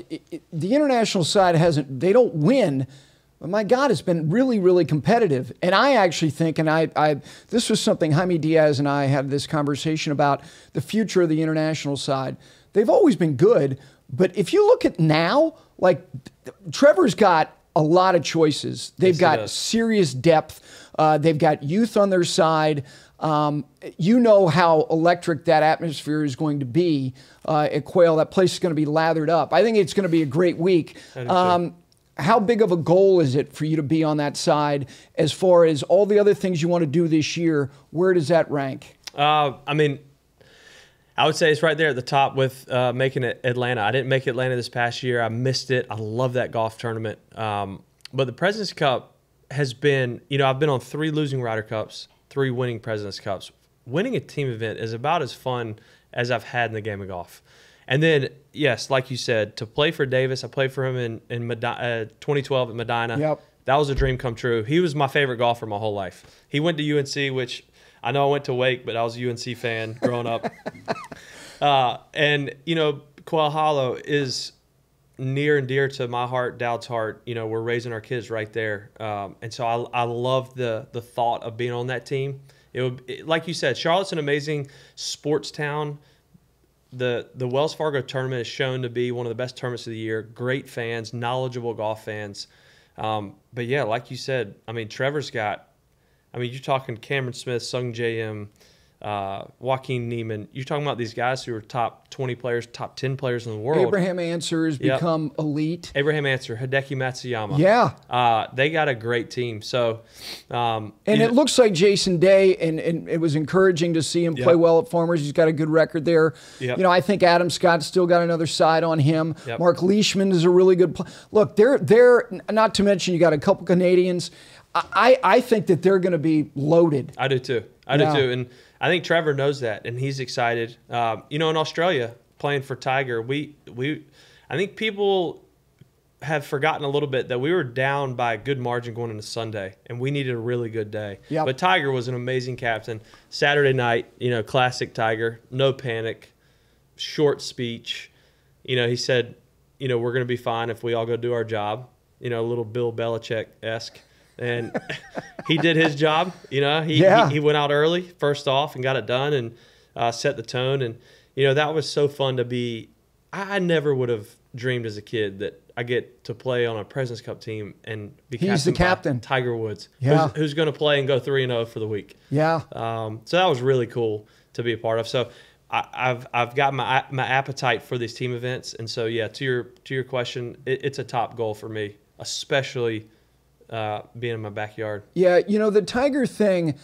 the international side they don't win, but my God, it's been really, really competitive. And I actually think, and this was something Jaime Diaz and I had this conversation about the future of the international side. They've always been good, but if you look at now, like Trevor's got a lot of choices. They've got serious depth. They've got youth on their side. You know how electric that atmosphere is going to be at Quail. That place is going to be lathered up. I think it's going to be a great week. How big of a goal is it for you to be on that side as far as all the other things you want to do this year? Where does that rank?
I mean, I would say it's right there at the top with making it Atlanta. I didn't make Atlanta this past year. I missed it. I love that golf tournament. But the President's Cup has been, I've been on 3 losing Ryder Cups, 3 winning President's Cups. Winning a team event is about as fun as I've had in the game of golf. And then, yes, like you said, to play for Davis, I played for him in 2012 at Medina.
Yep.
That was a dream come true. He was my favorite golfer my whole life. He went to UNC, which I know I went to Wake, but I was a UNC fan growing up. And, Quail Hollow is near and dear to my heart, Dowd's heart. We're raising our kids right there. And so I love the thought of being on that team. Like you said, Charlotte's an amazing sports town. The Wells Fargo tournament is shown to be one of the best tournaments of the year. Great fans, knowledgeable golf fans. But yeah, like you said, Trevor's got, you're talking Cameron Smith, Sung J.M., Joaquin Neiman. You're talking about these guys who are top 20 players, top 10 players in the world.
Abraham Answer has become elite.
Abraham Answer, Hideki Matsuyama.
Yeah.
They got a great team. So,
and it looks like Jason Day, and it was encouraging to see him play well at Farmers. He's got a good record there.
Yep.
I think Adam Scott's still got another side on him.
Yep.
Mark Leishman is a really good player. Look, they're not to mention you got a couple Canadians. I think that they're going to be loaded.
I do too. I do too. And I think Trevor knows that, and he's excited. In Australia, playing for Tiger, I think people have forgotten a little bit that we were down by a good margin going into Sunday, and we needed a really good day.
Yep.
But Tiger was an amazing captain. Saturday night, classic Tiger, no panic, short speech. He said, we're going to be fine if we all go do our job. A little Bill Belichick-esque. And he did his job. He went out early, first off, and got it done and set the tone. And, that was so fun to be. I never would have dreamed as a kid that I get to play on a President's Cup team and be captain by Tiger Woods, who's going to play and go 3-0 for the week.
Yeah.
So that was really cool to be a part of. So I've got my appetite for these team events. And so, yeah, to your question, it's a top goal for me, especially being in my backyard. Yeah,
the Tiger thing,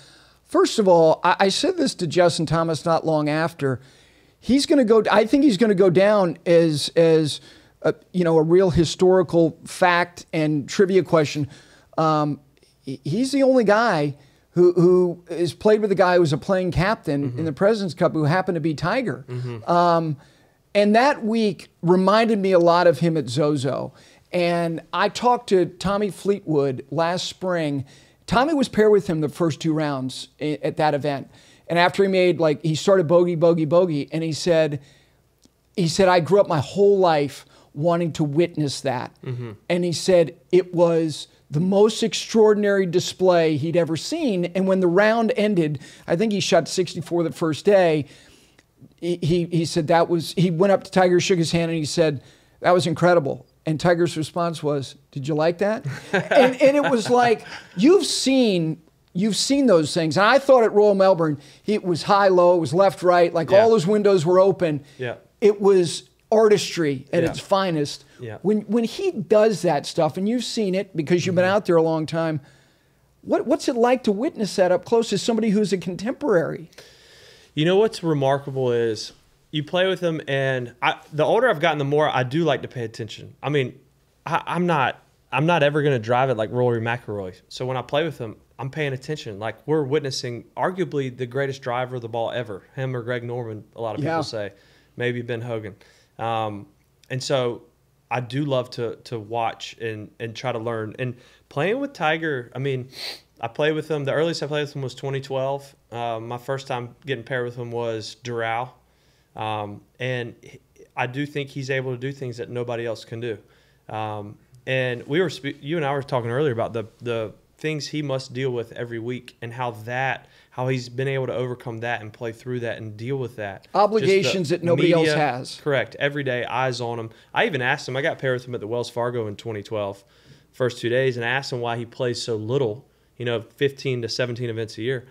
first of all, I said this to Justin Thomas not long after. He's going to go. I think he's going to go down as a real historical fact and trivia question. He's the only guy who has played with a guy who was a playing captain in the President's Cup who happened to be Tiger. And that week reminded me a lot of him at Zozo. And I talked to Tommy Fleetwood last spring. Tommy was paired with him the first 2 rounds at that event. And after he made, he started bogey, bogey, bogey. And he said, I grew up my whole life wanting to witness that. And he said it was the most extraordinary display he'd ever seen. And when the round ended, I think he shot 64 the first day. He said he went up to Tiger, shook his hand, and he said, that was incredible. And Tiger's response was, did you like that? and it was like, you've seen those things. And I thought at Royal Melbourne, it was high-low, it was left-right, all those windows were open.
Yeah.
It was artistry at its finest.
Yeah.
When he does that stuff, and you've seen it because you've been out there a long time, what's it like to witness that up close as somebody who's a contemporary?
What's remarkable is you play with them, and the older I've gotten, the more I do like to pay attention. I'm not ever going to drive it like Rory McIlroy. So when I play with him, I'm paying attention. We're witnessing arguably the greatest driver of the ball ever, him or Greg Norman, a lot of people say, maybe Ben Hogan. And so I do love to watch and try to learn. And playing with Tiger, I played with him. The earliest I played with him was 2012. My first time getting paired with him was Doral. And I do think he's able to do things that nobody else can do. And you and I were talking earlier about the things he must deal with every week and how he's been able to overcome that and play through that and deal with that.
Obligations that nobody else has.
Correct. Every day, eyes on him. I even asked him, I got paired with him at the Wells Fargo in 2012, first 2 days, and I asked him why he plays so little, 15 to 17 events a year.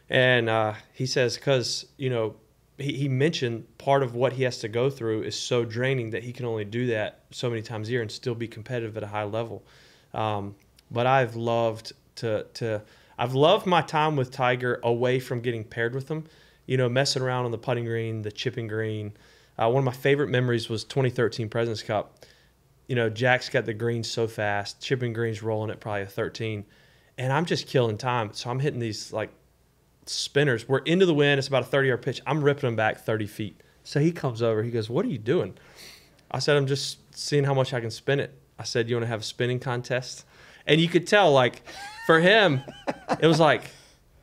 And he says, because, he mentioned part of what he has to go through is so draining that he can only do that so many times a year and still be competitive at a high level. But I've loved I've loved my time with Tiger away from getting paired with him, messing around on the putting green, the chipping green. One of my favorite memories was 2013 President's Cup. Jack's got the greens so fast, chipping greens rolling at probably a 13, and I'm just killing time. So I'm hitting these like spinners. We're into the wind. It's about a 30-yard pitch. I'm ripping them back 30 feet. So he comes over. He goes, "What are you doing?" I said, "I'm just seeing how much I can spin it." I said, "You want to have a spinning contest?" And you could tell, like, for him, it was like,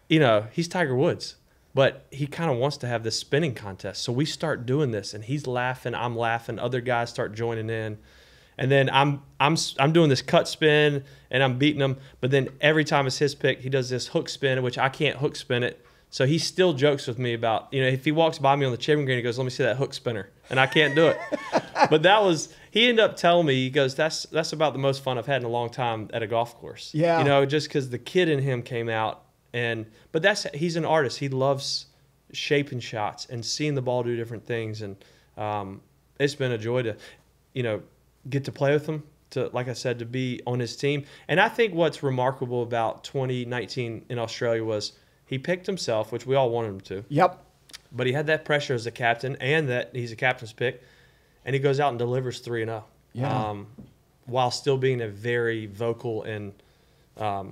he's Tiger Woods, but he kind of wants to have this spinning contest. So we start doing this, and he's laughing, I'm laughing, other guys start joining in. And then I'm doing this cut spin, and I'm beating him. But then every time it's his pick, he does this hook spin, which I can't hook spin it. So he still jokes with me about, if he walks by me on the chipping green, he goes, "Let me see that hook spinner," and I can't do it. But he ended up telling me, he goes, that's about the most fun I've had in a long time at a golf course.
Yeah.
Just because the kid in him came out. But he's an artist. He loves shaping shots and seeing the ball do different things. And it's been a joy to, get to play with him, to, like I said, to be on his team. And I think what's remarkable about 2019 in Australia was he picked himself, which we all wanted him to.
Yep.
But he had that pressure as a captain, and that he's a captain's pick, and he goes out and delivers 3-0.
Yeah.
While still being a very vocal and a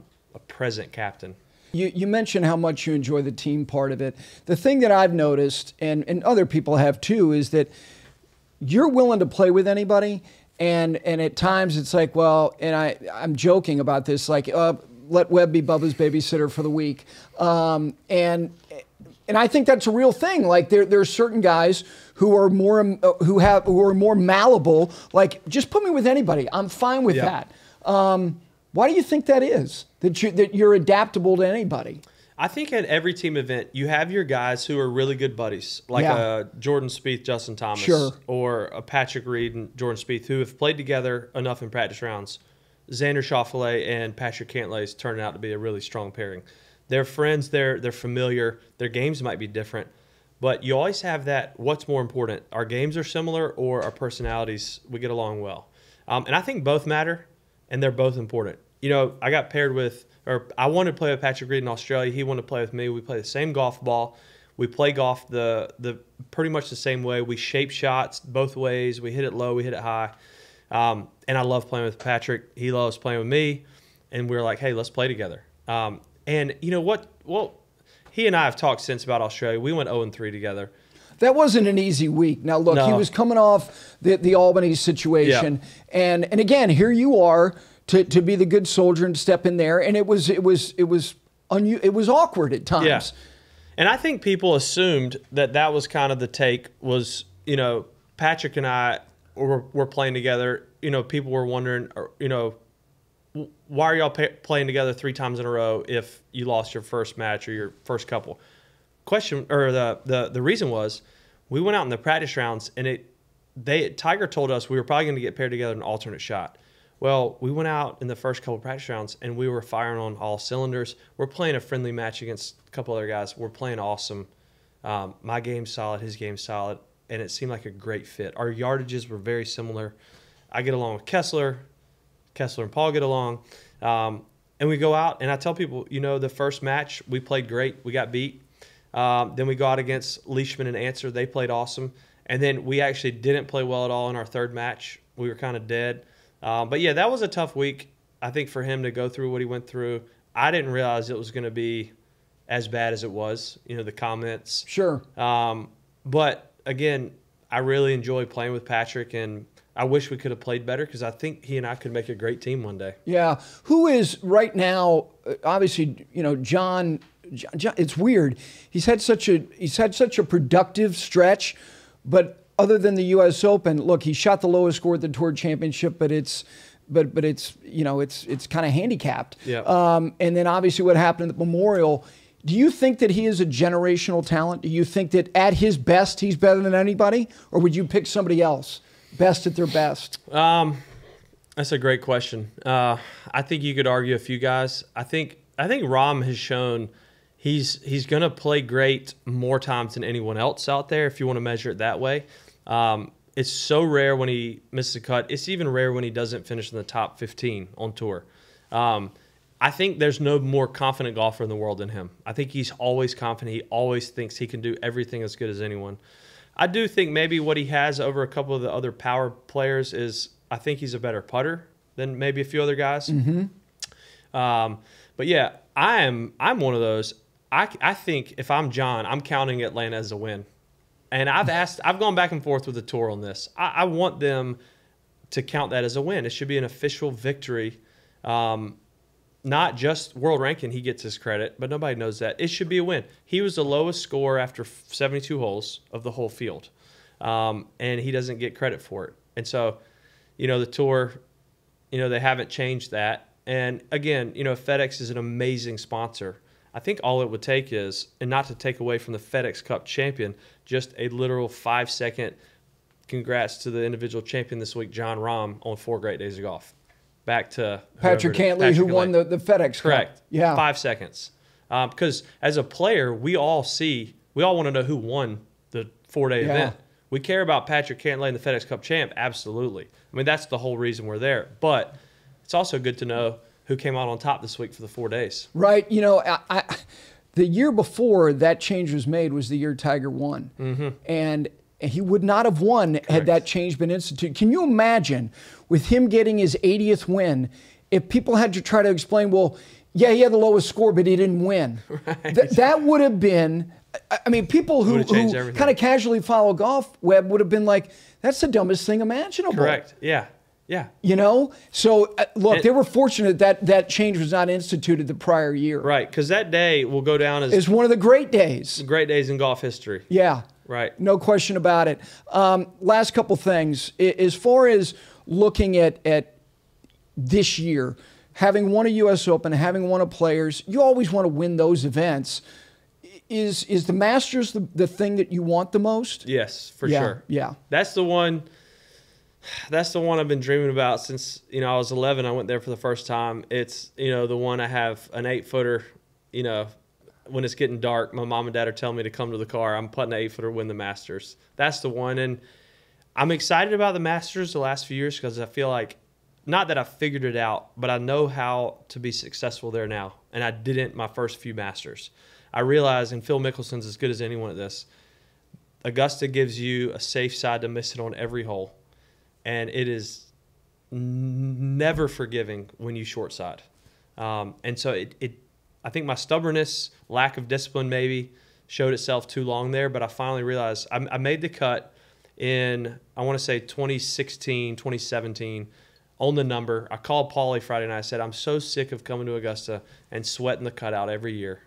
present captain.
You mentioned how much you enjoy the team part of it. The thing that I've noticed, and other people have too, is that you're willing to play with anybody, and at times it's like, well, and I'm joking about this, like, let Webb be Bubba's babysitter for the week. And I think that's a real thing. Like there are certain guys who are more malleable. Like, just put me with anybody. I'm fine with that. Why do you think that is? That you're adaptable to anybody?
I think at every team event, you have your guys who are really good buddies, like Jordan Spieth, Justin Thomas, or a Patrick Reed and Jordan Spieth, who have played together enough in practice rounds. Xander Schauffele and Patrick Cantlay's turned out to be a really strong pairing. They're friends, they're familiar, their games might be different, but you always have that, what's more important, our games are similar or our personalities, we get along well. And I think both matter, and they're both important. I got paired with, or I wanted to play with Patrick Reed in Australia. He wanted to play with me. We play the same golf ball. We play golf the pretty much the same way. We shape shots both ways. We hit it low, we hit it high. And I love playing with Patrick. He loves playing with me. And we were like, hey, let's play together. And you know what? Well, he and I have talked since about Australia. We went 0-3 together.
That wasn't an easy week. Now, look, he was coming off the Albany situation. And again, here you are to be the good soldier and step in there. And it was awkward at times.
Yeah. And I think people assumed that was kind of the take was, Patrick and I were playing together. People were wondering, why are y'all playing together 3 times in a row if you lost your first match or your first couple? The reason was we went out in the practice rounds and Tiger told us we were probably going to get paired together in an alternate shot. Well, we went out in the first couple of practice rounds and we were firing on all cylinders. We're playing a friendly match against a couple other guys. We're playing awesome. My game's solid, his game's solid, and it seemed like a great fit. Our yardages were very similar. I get along with Kessler. Kessler and Paul get along. And we go out, and I tell people, the first match, we played great. We got beat. Then we go out against Leishman and Answer. They played awesome. And then we actually didn't play well at all in our third match. We were kind of dead. But, yeah, that was a tough week, I think, for him to go through what he went through. I didn't realize it was going to be as bad as it was, the comments.
Sure.
But, again, I really enjoy playing with Patrick, and I wish we could have played better because I think he and I could make a great team one day.
Yeah. Who is right now, obviously, John, it's weird. He's had such a productive stretch, but other than the U.S. Open, look, he shot the lowest score at the Tour Championship, but it's kind of handicapped.
Yeah.
And then obviously what happened at the Memorial. Do you think that he is a generational talent? Do you think that at his best he's better than anybody, or would you pick somebody else best at their best?
That's a great question. I think you could argue a few guys. I think Rahm has shown he's going to play great more times than anyone else out there if you want to measure it that way. It's so rare when he misses a cut. It's even rare when he doesn't finish in the top 15 on tour. I think there's no more confident golfer in the world than him. I think he's always confident. He always thinks he can do everything as good as anyone. I do think maybe what he has over a couple of the other power players is I think he's a better putter than maybe a few other guys. But yeah, I'm one of those. I think if I'm John, I'm counting Atlanta as a win. And I've gone back and forth with the tour on this. I want them to count that as a win. It should be an official victory. Not just world ranking, he gets his credit, but nobody knows that. It should be a win. He was the lowest score after 72 holes of the whole field, and he doesn't get credit for it. And so, the tour, they haven't changed that. And again, FedEx is an amazing sponsor. I think all it would take is, and not to take away from the FedEx Cup champion, just a literal 5-second congrats to the individual champion this week, John Rahm, on 4 great days of golf. Back to
Patrick Cantlay, who won the FedEx Cup.
Correct.
Yeah.
5 seconds. Because as a player, we all want to know who won the 4-day event. We care about Patrick Cantlay and the FedEx Cup champ, absolutely. I mean, that's the whole reason we're there. But it's also good to know who came out on top this week for the 4 days.
Right. The year before that change was made was the year Tiger won. And he would not have won had that change been instituted. Can you imagine with him getting his 80th win, if people had to try to explain, well, yeah, he had the lowest score, but he didn't win. Right. That would have been, people who kind of casually follow golf, Webb, would have been like, that's the dumbest thing imaginable.
Correct. Yeah. Yeah.
So look, they were fortunate that change was not instituted the prior year.
Right, because that day will go down as
one of the great days.
Great days in golf history.
Yeah.
Right.
No question about it. Last couple things. As far as looking at this year, having won a U.S. Open, having won a Players, you always want to win those events. Is the Masters the thing that you want the most?
Yes, for sure.
Yeah.
That's the one I've been dreaming about since, I was 11. I went there for the first time. It's, the one I have an 8-footer, when it's getting dark, my mom and dad are telling me to come to the car. I'm putting an 8-footer, win the Masters. That's the one. And I'm excited about the Masters the last few years because I feel like, not that I figured it out, but I know how to be successful there now. And I didn't my first few Masters. I realize, and Phil Mickelson's as good as anyone at this, Augusta gives you a safe side to miss it on every hole. And it is never forgiving when you short side. And so I think my stubbornness, lack of discipline maybe, showed itself too long there. But I finally realized I made the cut in, I want to say 2016, 2017, on the number. I called Paulie Friday night. I said, I'm so sick of coming to Augusta and sweating the cutout every year.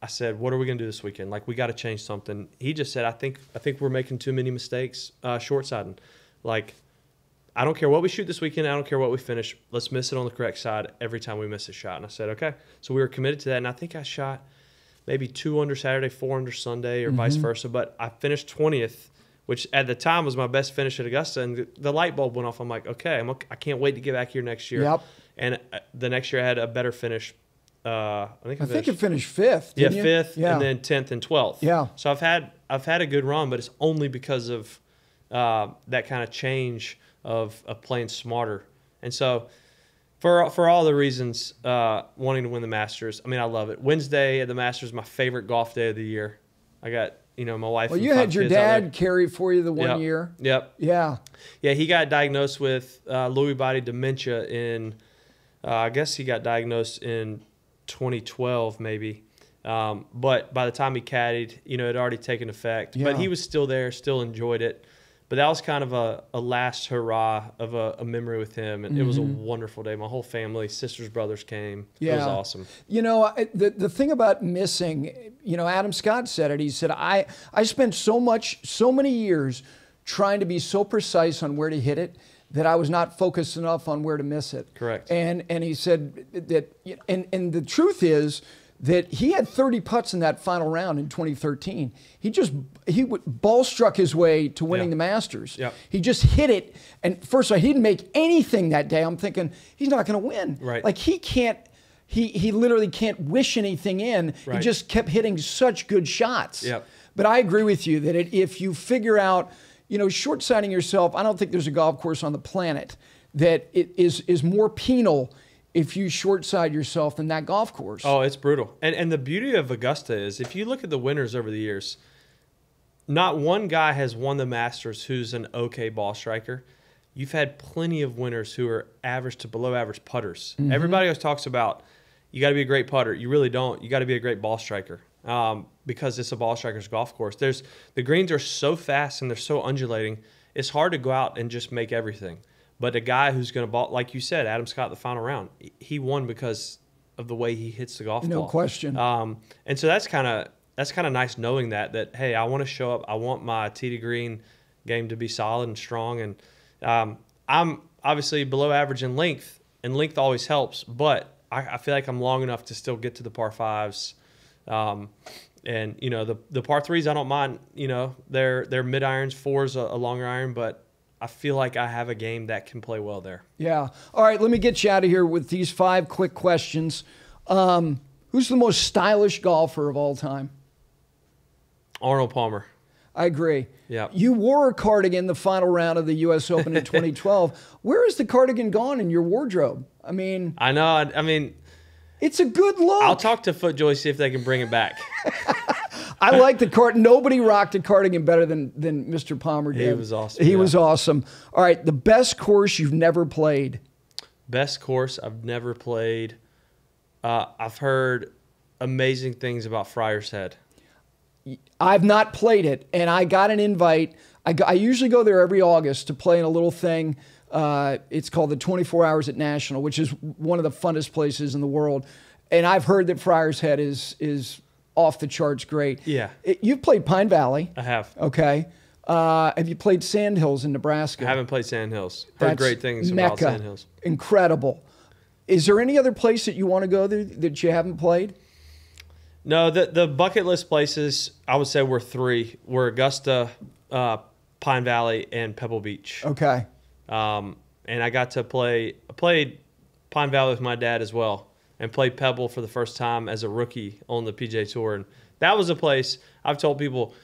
I said, what are we going to do this weekend? Like, we got to change something. He just said, I think we're making too many mistakes short-siding. Like, I don't care what we shoot this weekend. I don't care what we finish. Let's miss it on the correct side every time we miss a shot. And I said, okay. So we were committed to that. And I think I shot maybe 2 under Saturday, 4 under Sunday, or vice versa. But I finished 20th, which at the time was my best finish at Augusta. And the light bulb went off. I'm like, okay, I can't wait to get back here next year.
Yep.
And the next year I had a better finish. I think it finished
5th.
Yeah, 5th, and then 10th and 12th.
Yeah.
So I've had a good run, but it's only because of that kind of change of playing smarter. And so for all the reasons, wanting to win the Masters, I love it. Wednesday at the Masters is my favorite golf day of the year. I got, my wife.
Well, you had your dad carry for you the one year.
Yep.
Yeah. Yeah,
he got diagnosed with Lewy body dementia in, I guess he got diagnosed in 2012 maybe. But by the time he caddied, it had already taken effect. Yeah. But he was still there, still enjoyed it. But that was kind of a last hurrah of a memory with him. And it was a wonderful day. My whole family, sisters, brothers came. Yeah. It was awesome.
The thing about missing, Adam Scott said it. He said, I spent so many years trying to be so precise on where to hit it that I was not focused enough on where to miss it.
Correct.
And he said that, and the truth is that he had 30 putts in that final round in 2013. He ball struck his way to winning the Masters.
Yep.
He just hit it, and first of all, he didn't make anything that day. I'm thinking he's not going to win.
Right.
Like he can't. He literally can't wish anything in. Right. He just kept hitting such good shots.
Yep.
But I agree with you that if you figure out, short-siding yourself, I don't think there's a golf course on the planet that it is more penal if you short-side yourself than that golf course.
Oh, it's brutal. And the beauty of Augusta is if you look at the winners over the years, not one guy has won the Masters who's an okay ball striker. you've had plenty of winners who are average to below average putters. Everybody always talks about you got to be a great putter. You really don't. You got to be a great ball striker because it's a ball striker's golf course. The greens are so fast and they're so undulating. It's hard to go out and just make everything. But a guy who's going to ball, like you said, Adam Scott, the final round, he won because of the way he hits the golf ball.
No question.
And so that's kind of nice knowing that hey, I want to show up. I want my tee to green game to be solid and strong. And I'm obviously below average in length, and length always helps. But I feel like I'm long enough to still get to the par fives. And the par threes I don't mind. They're mid irons. Four's a longer iron, but I feel like I have a game that can play well there.
Yeah. All right, let me get you out of here with these 5 quick questions. Who's the most stylish golfer of all time?
Arnold Palmer.
I agree.
Yeah.
You wore a cardigan the final round of the U.S. Open in 2012. Where is the cardigan gone in your wardrobe? I mean,
I know. I mean,
it's a good look.
I'll talk to FootJoy, see if they can bring it back.
I like the cardigan. Nobody rocked a cardigan better than Mr. Palmer did.
He was awesome.
He was awesome. All right, the best course you've never played.
Best course I've never played. I've heard amazing things about Friar's Head.
I've not played it, and I got an invite. I usually go there every August to play in a little thing. It's called the 24 Hours at National, which is one of the funnest places in the world. And I've heard that Friar's Head is off the charts great.
Yeah.
You've played Pine Valley.
I have.
Okay. Have you played Sandhills in Nebraska?
I haven't played Sandhills. Heard great things
Mecca.
about Sandhills.
Incredible. Is there any other place that you want to go there that you haven't played?
No, the bucket list places, I would say were 3. Were Augusta, Pine Valley, and Pebble Beach.
Okay.
And I got to played Pine Valley with my dad as well, and played Pebble for the first time as a rookie on the PGA Tour. And that was a place I've told people,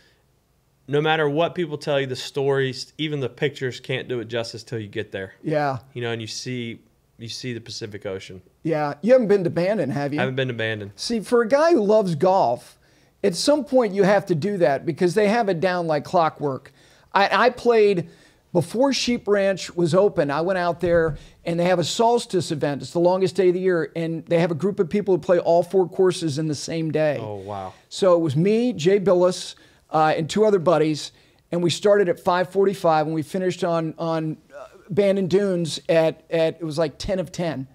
no matter what people tell you, the stories, even the pictures can't do it justice till you get there.
Yeah.
And you see the Pacific Ocean.
Yeah. You haven't been to Bandon, have you?
I haven't been to Bandon.
See, for a guy who loves golf, at some point you have to do that because they have it down like clockwork. I played before Sheep Ranch was open. I went out there, and they have a solstice event. It's the longest day of the year, and they have a group of people who play all 4 courses in the same day.
Oh, wow.
So it was me, Jay Billis, and 2 other buddies, and we started at 5:45, and we finished on Bandon Dunes at it was like 10 of 10.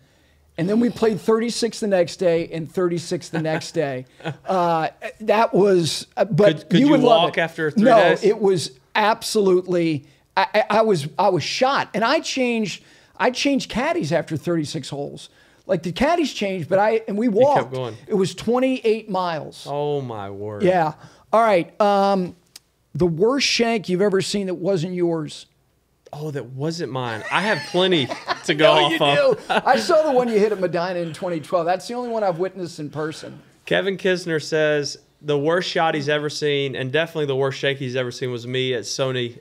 And then we played 36 the next day and 36 the next day. That was, but
could you
would love
walk
it.
after 3
no,
days?
It was absolutely. I was shot, and I changed caddies after 36 holes. Like the caddies changed, but we walked.
You kept going.
It was 28 miles.
Oh my word!
Yeah. All right. The worst shank you've ever seen that wasn't yours.
Oh, that wasn't mine. I have plenty to go
No,
off
you
of.
do. I saw the one you hit at Medina in 2012. That's the only one I've witnessed in person.
Kevin Kisner says the worst shot he's ever seen, and definitely the worst shake he's ever seen, was me at Sony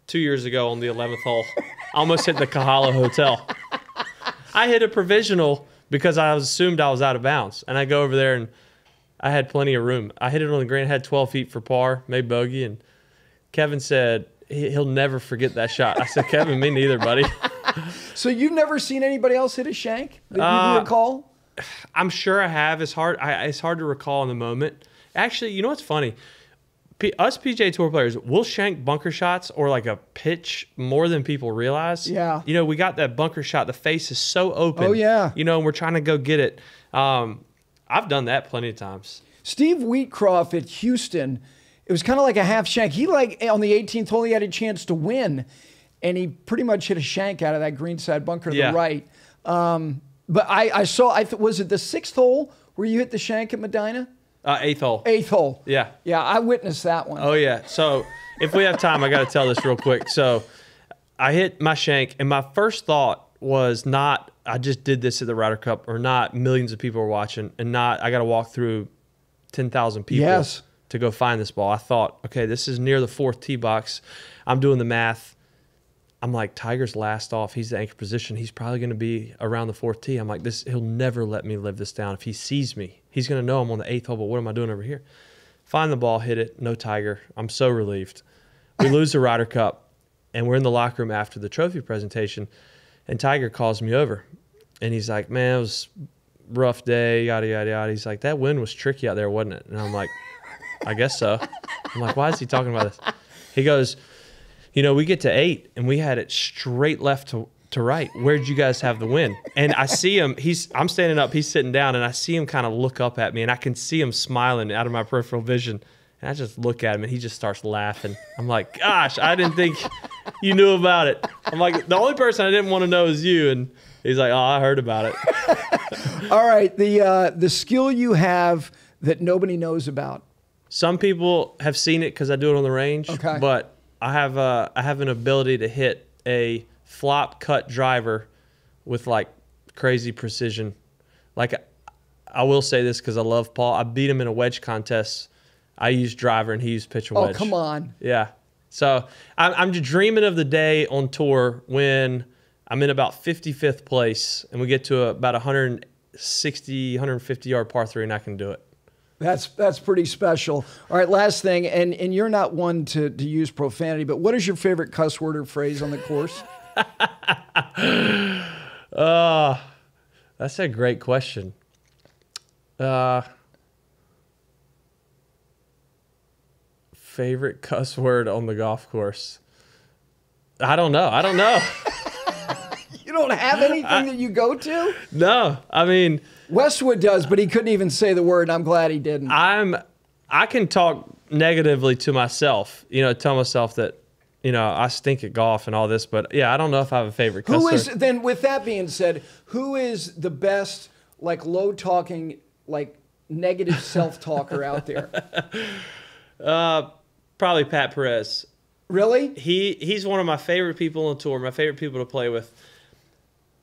2 years ago on the 11th hole. Almost hit the Kahala Hotel. I hit a provisional because I assumed I was out of bounds, and I go over there and I had plenty of room. I hit it on the green, had 12 feet for par, made bogey, and Kevin said he'll never forget that shot. I said, Kevin, me neither, buddy.
So you've never seen anybody else hit a shank that you recall?
I'm sure I have. It's hard to recall in the moment. Actually, you know what's funny? Us PGA Tour players, we'll shank bunker shots or like a pitch more than people realize.
Yeah.
We got that bunker shot. The face is so open.
Oh, yeah.
And we're trying to go get it. I've done that plenty of times.
Steve Wheatcroft at Houston, it was kind of like a half shank. He on the 18th hole, he had a chance to win, and he pretty much hit a shank out of that greenside bunker to the right. But I saw, was it the 6th hole where you hit the shank at Medina?
8th hole.
8th hole.
Yeah.
Yeah, I witnessed that one.
Oh, yeah. So if we have time, I got to tell this real quick. So I hit my shank, and my first thought was not, I just did this at the Ryder Cup, or not millions of people are watching, and not, I got to walk through 10,000 people to go find this ball. I thought, okay, this is near the 4th tee box. I'm doing the math. I'm like, Tiger's last off. He's the anchor position. He's probably going to be around the 4th tee. I'm like, he'll never let me live this down. If he sees me, he's going to know I'm on the 8th hole, but what am I doing over here? Find the ball, hit it, no Tiger. I'm so relieved. We lose the Ryder Cup, And we're in the locker room after the trophy presentation, and Tiger calls me over, and he's like, man, it was a rough day, yada, yada, yada. He's like, that wind was tricky out there, wasn't it? And I'm like, I guess so. I'm like, why is he talking about this? He goes, you know, we get to 8, and we had it straight left to right. Where'd you guys have the wind? And I see him, I'm standing up, he's sitting down, and I see him kind of look up at me, and I can see him smiling out of my peripheral vision. And I just look at him, and he just starts laughing. I'm like, gosh, I didn't think you knew about it. I'm like, the only person I didn't want to know is you. And he's like, oh, I heard about it.
All right, the skill you have that nobody knows about.
Some people have seen it because I do it on the range.
Okay.
But I have an ability to hit a flop cut driver with like crazy precision. Like, I will say this because I love Paul. I beat him in a wedge contest. I used driver and he used pitch or wedge.
Oh, come on.
Yeah. So I'm just dreaming of the day on tour when I'm in about 55th place and we get to about 160, 150 yard par 3 and I can do it.
That's pretty special. All right, last thing, and you're not one to use profanity, but what is your favorite cuss word or phrase on the course?
That's a great question. Favorite cuss word on the golf course? I don't know.
You don't have anything that you go to?
No. I mean,
Westwood does, but he couldn't even say the word. I'm glad he didn't.
I can talk negatively to myself, you know, tell myself that, you know, I stink at golf and all this, but yeah, I don't know if I have a favorite cuss word.
Then with that being said, who is the best, like, low talking, like, negative self-talker out there?
Probably Pat Perez.
Really?
He's one of my favorite people on tour, my favorite people to play with.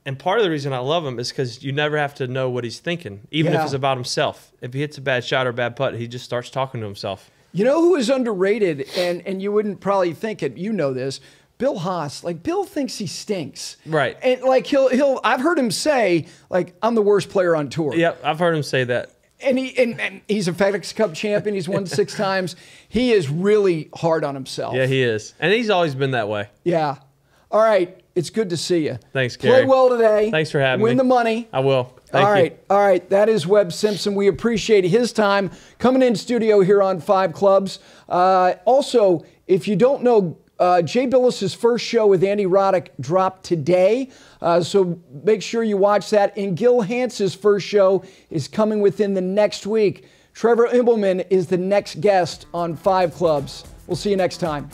And part of the reason I love him is because you never have to know what he's thinking, even if it's about himself. If he hits a bad shot or a bad putt, he just starts talking to himself.
You know who is underrated, and you wouldn't probably think it, you know this, Bill Haas. Like, Bill thinks he stinks.
Right.
And like I've heard him say, like, I'm the worst player on tour.
Yep, I've heard him say that.
And he's a FedEx Cup champion. He's won 6 times. He is really hard on himself.
Yeah, he is. And he's always been that way.
Yeah. All right. It's good to see you.
Thanks, Gary.
Play well today.
Thanks for having me.
Win the money.
I will. Thank you.
All right. That is Webb Simpson. We appreciate his time coming in studio here on 5 Clubs. Also, if you don't know, Jay Billis's first show with Andy Roddick dropped today, so make sure you watch that. And Gil Hance's first show is coming within the next week. Trevor Immelman is the next guest on 5 Clubs. We'll see you next time.